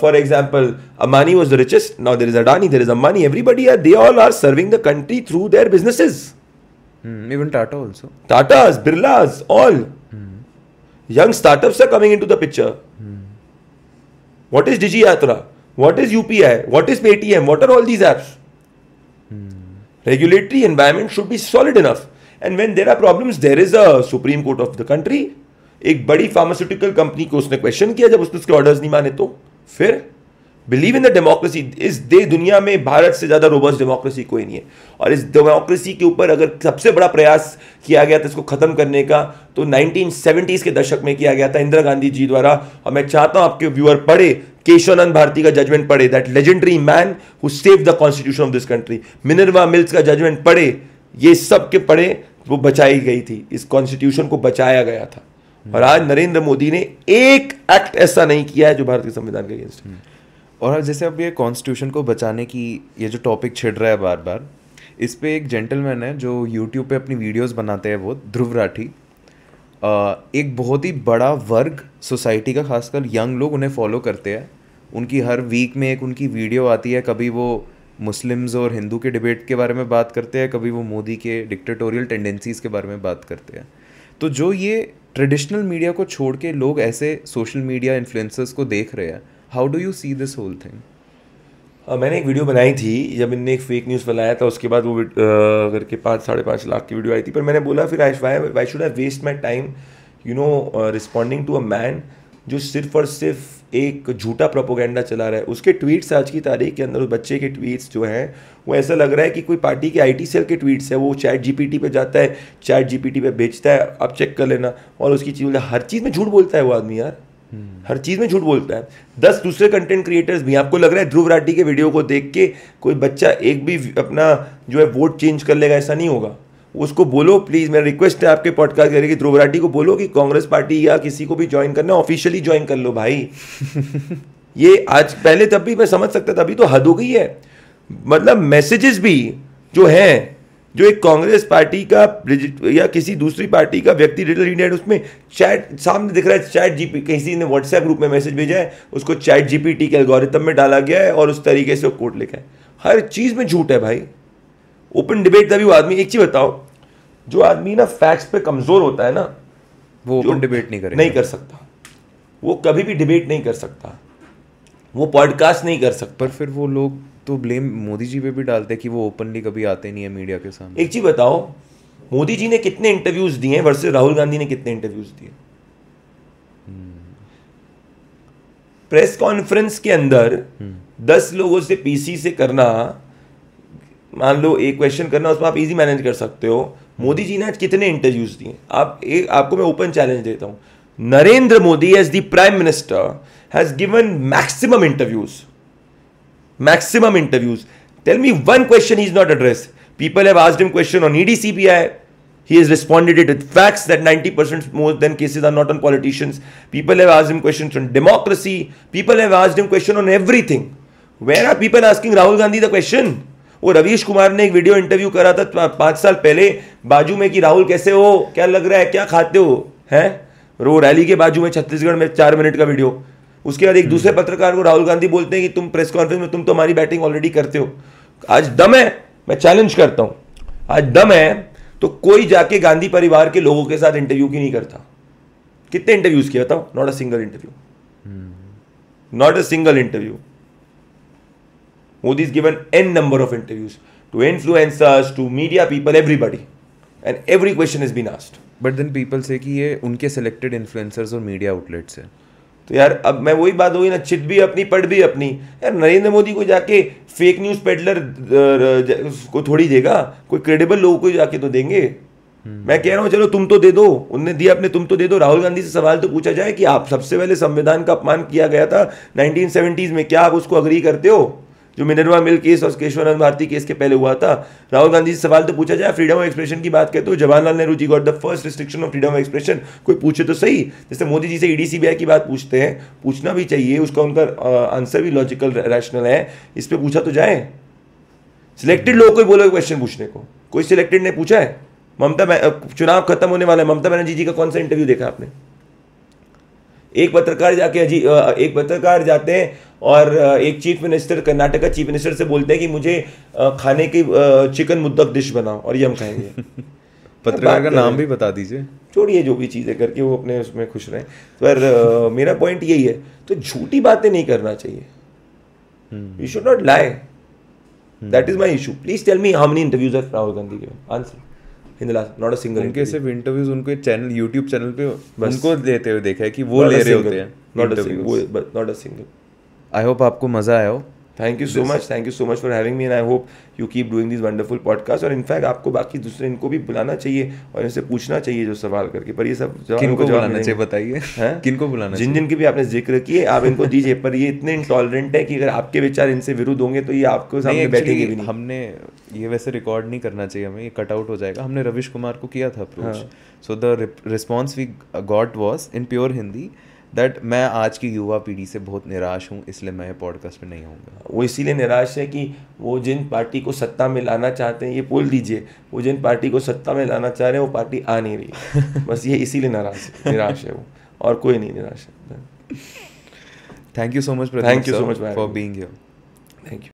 for example Ambani was the richest, now there is Adani, there is Ambani, everybody are, they all are serving the country through their businesses. Even Tata also. Tatas, Birlas, all. Young startups are coming into the picture. What is Digi Yatra? What is UPI? What is Paytm? What are all these apps? Regulatory environment should be solid enough. And when there are problems, there is a Supreme Court of the country. एक बड़ी pharmaceutical company को उसने question किया जब उसके orders नहीं माने, तो फिर बिलीव इन द डेमोक्रेसी। इस दुनिया में भारत से ज्यादा रोबस्ट डेमोक्रेसी कोई नहीं है, और इस डेमोक्रेसी के ऊपर अगर सबसे बड़ा प्रयास किया गया था इसको खत्म करने का, तो 1970s के दशक में किया गया था इंदिरा गांधी जी द्वारा। और मैं चाहता हूं आपके व्यूअर पढ़े केशवानंद भारती का जजमेंट पढ़े, that legendary man who saved the constitution of this country. Minerva mills का जजमेंट पढ़े, ये सब के पढ़े, वो बचाई गई थी, इस कॉन्स्टिट्यूशन को बचाया गया था। और आज नरेंद्र मोदी ने एक एक्ट ऐसा नहीं किया है जो भारतीय संविधान के अगेंस्ट है। और जैसे अब ये कॉन्स्टिट्यूशन को बचाने की ये जो टॉपिक छिड़ रहा है बार बार, इस पे एक जेंटलमैन है जो यूट्यूब पे अपनी वीडियोस बनाते हैं, वो ध्रुव राठी। एक बहुत ही बड़ा वर्ग सोसाइटी का, खासकर यंग लोग उन्हें फॉलो करते हैं। उनकी हर वीक में एक उनकी वीडियो आती है, कभी वो मुस्लिम्स और हिंदू के डिबेट के बारे में बात करते हैं, कभी वो मोदी के डिक्टेटोरियल टेंडेंसीज के बारे में बात करते हैं। तो जो ये ट्रेडिशनल मीडिया को छोड़ के लोग ऐसे सोशल मीडिया इन्फ्लुएंसर्स को देख रहे हैं, how do you see this whole thing? मैंने एक वीडियो बनाई थी जब इनने एक फेक न्यूज़ फैलाया था, उसके बाद वो करके 5-5.5 लाख की वीडियो आई थी। पर मैंने बोला फिर why should I waste my time responding to a man जो सिर्फ और सिर्फ एक झूठा प्रोपोगेंडा चला रहा है। उसके ट्वीट्स आज की तारीख के अंदर, उस बच्चे के ट्वीट्स जो हैं वो ऐसा लग रहा है कि कोई पार्टी के IT सेल के ट्वीट्स है। वो चैट GPT पे जाता है, चैट GPT पे बेचता है, आप चेक कर लेना। और उसकी चीज़, हर चीज़ में झूठ बोलता है वो आदमी यार, हर चीज़ में झूठ बोलता है। 10 दूसरे कंटेंट क्रिएटर्स भी, आपको लग रहा है ध्रुव राठी के वीडियो को देख के कोई बच्चा एक भी अपना जो है वोट चेंज कर लेगा? ऐसा नहीं होगा। उसको बोलो प्लीज़, मेरा रिक्वेस्ट है आपके पॉडकास्ट करेगी, ध्रुव राठी को बोलो कि कांग्रेस पार्टी या किसी को भी ज्वाइन करना है, ऑफिशियली ज्वाइन कर लो भाई। ये आज पहले तब भी मैं समझ सकता था, अभी तो हद हो गई है। मतलब मैसेजेस भी जो हैं जो एक कांग्रेस पार्टी का या किसी दूसरी पार्टी का व्यक्ति डिजिटल इंडिया उसमें चैट सामने दिख रहा है, चैट जीपी किसी ने व्हाट्सएप ग्रुप में मैसेज भेजा है, उसको चैट जीपीटी के एल्गोरिथम में डाला गया है और उस तरीके से वो कोड लिखा है। हर चीज में झूठ है भाई। ओपन डिबेट तभी वो आदमी, एक चीज बताओ, जो आदमी ना फैक्ट्स पे कमजोर होता है ना, वो ओपन डिबेट नहीं कर सकता, वो कभी भी डिबेट नहीं कर सकता, वो पॉडकास्ट नहीं कर सकता। पर फिर वो लोग तो ब्लेम मोदी जी पे भी डालते हैं कि वो ओपनली कभी आते नहीं है मीडिया के सामने। एक चीज बताओ, मोदी जी ने कितने इंटरव्यूज दिए वर्सेस राहुल गांधी ने कितने इंटरव्यूज दिए? प्रेस कॉन्फ्रेंस के अंदर 10 लोगों से पीसी से करना, मान लो एक क्वेश्चन करना, उसमें आप इजी मैनेज कर सकते हो। मोदी जी ने आज कितने इंटरव्यूज दिए? आपको मैं ओपन चैलेंज देता हूं, Narendra Modi as the prime minister has given maximum interviews. Tell me one question he's not addressed. People have asked him question on ED-CBI. He has responded it with facts that 90% more than cases are not on politicians. People have asked him questions on democracy. People have asked him question on everything. Where are people asking Rahul Gandhi the question? वो रवीश कुमार ने एक video interview करा था 5 साल पहले बाजू में कि राहुल कैसे हो, क्या लग रहा है, क्या खाते हो, हैं? वो रैली के बाजू में छत्तीसगढ़ में 4 मिनट का वीडियो। उसके बाद एक दूसरे पत्रकार को राहुल गांधी बोलते हैं कि तुम प्रेस कॉन्फ्रेंस में तुम तो हमारी बैटिंग ऑलरेडी करते हो। आज दम है, मैं चैलेंज करता हूं, आज दम है तो कोई जाके गांधी परिवार के लोगों के साथ इंटरव्यू क्यों नहीं करता? कितने इंटरव्यूज किया बताओ? Not a single interview, not a single interview. Modi has given n number of interviews to influencers, to media people, everybody, and every question has been asked. But then people say कि ये उनके selected influencers और media outlets है। तो यार अब मैं वही बात होगी ना, चिट भी अपनी पढ़ भी अपनी। यार नरेंद्र मोदी को जाके फेक न्यूज पेडलर को थोड़ी देगा, कोई क्रेडिबल लोगों को जाके तो देंगे। मैं कह रहा हूँ चलो तुम तो दे दो, उनने दिया अपने, तुम तो दे दो। राहुल गांधी से सवाल तो पूछा जाए कि आप सबसे पहले संविधान का अपमान किया गया था 1970s में, क्या आप उसको अग्री करते हो? जो मिनरवा मिल केस और केशवानंद भारती केस के पहले हुआ था। राहुल गांधी से सवाल तो पूछा जाए। फ्रीडम ऑफ एक्सप्रेशन की बात करते हो, Jawaharlal Nehru ji got the first restriction of freedom of expression. कोई पूछे तो सही, जैसे मोदी जी से ED-CBI की बात पूछते हैं, पूछना भी चाहिए, उसका उनका आंसर भी लॉजिकल रैशनल है, इस पर पूछा तो जाए। सिलेक्टेड लोग कोई बोले क्वेश्चन पूछने को, कोई सिलेक्टेड ने पूछा है? चुनाव खत्म होने वाला है, ममता बनर्जी जी का कौन सा इंटरव्यू देखा आपने? एक पत्रकार जाते हैं और एक चीफ मिनिस्टर, कर्नाटक का चीफ मिनिस्टर से बोलते हैं कि मुझे खाने की चिकन मुद्दक डिश बनाओ और ये हम खाएंगे। पत्रकार का नाम भी बता दीजिए। छोड़िए जो भी चीज़ें करके वो अपने उसमें खुश रहें। पर मेरा पॉइंट यही है, तो झूठी बातें नहीं करना चाहिए। You should not lie, that is my issue. Please tell me how many interviews have Rahul Gandhi given? Answer in the last, not a single. उनके सिर्फ इंटरव्यूज उनके चैनल, यूट्यूब चैनल पे उनको देते हुए देखा है कि वो ले रहे होते हैं, not a single. I hope आपको मजा आया हो। Thank you so much for having me and I hope you keep doing this wonderful podcast. और इनफैक्ट आपको बाकी दूसरे इनको भी बुलाना चाहिए और इनसे पूछना चाहिए जो सवाल करके। पर ये सब किनको बुलाना चाहिए बताइए? किनको बुलाना? जिन भी आपने जिक्र किए आप इनको दीजिए। पर ये इतने इंटॉलरेंट है कि अगर आपके विचार इनसे विरुद्ध होंगे तो ये आपको सामने बैठेंगे भी नहीं। हमने ये वैसे रिकॉर्ड नहीं करना चाहिए हमें, ये कट आउट हो जाएगा। हमने रविश कुमार को किया था approach, so the response we got was in pure Hindi that मैं आज की युवा पीढ़ी से बहुत निराश हूँ, इसलिए मैं पॉडकास्ट में नहीं होऊंगा। वो इसीलिए निराश है कि वो जिन पार्टी को सत्ता में लाना चाहते हैं, ये बोल दीजिए, वो जिन पार्टी को सत्ता में लाना चाह रहे हैं वो पार्टी आ नहीं रही। बस ये इसीलिए निराश है वो, और कोई नहीं निराश है। Thank you so much for being here. Thank you.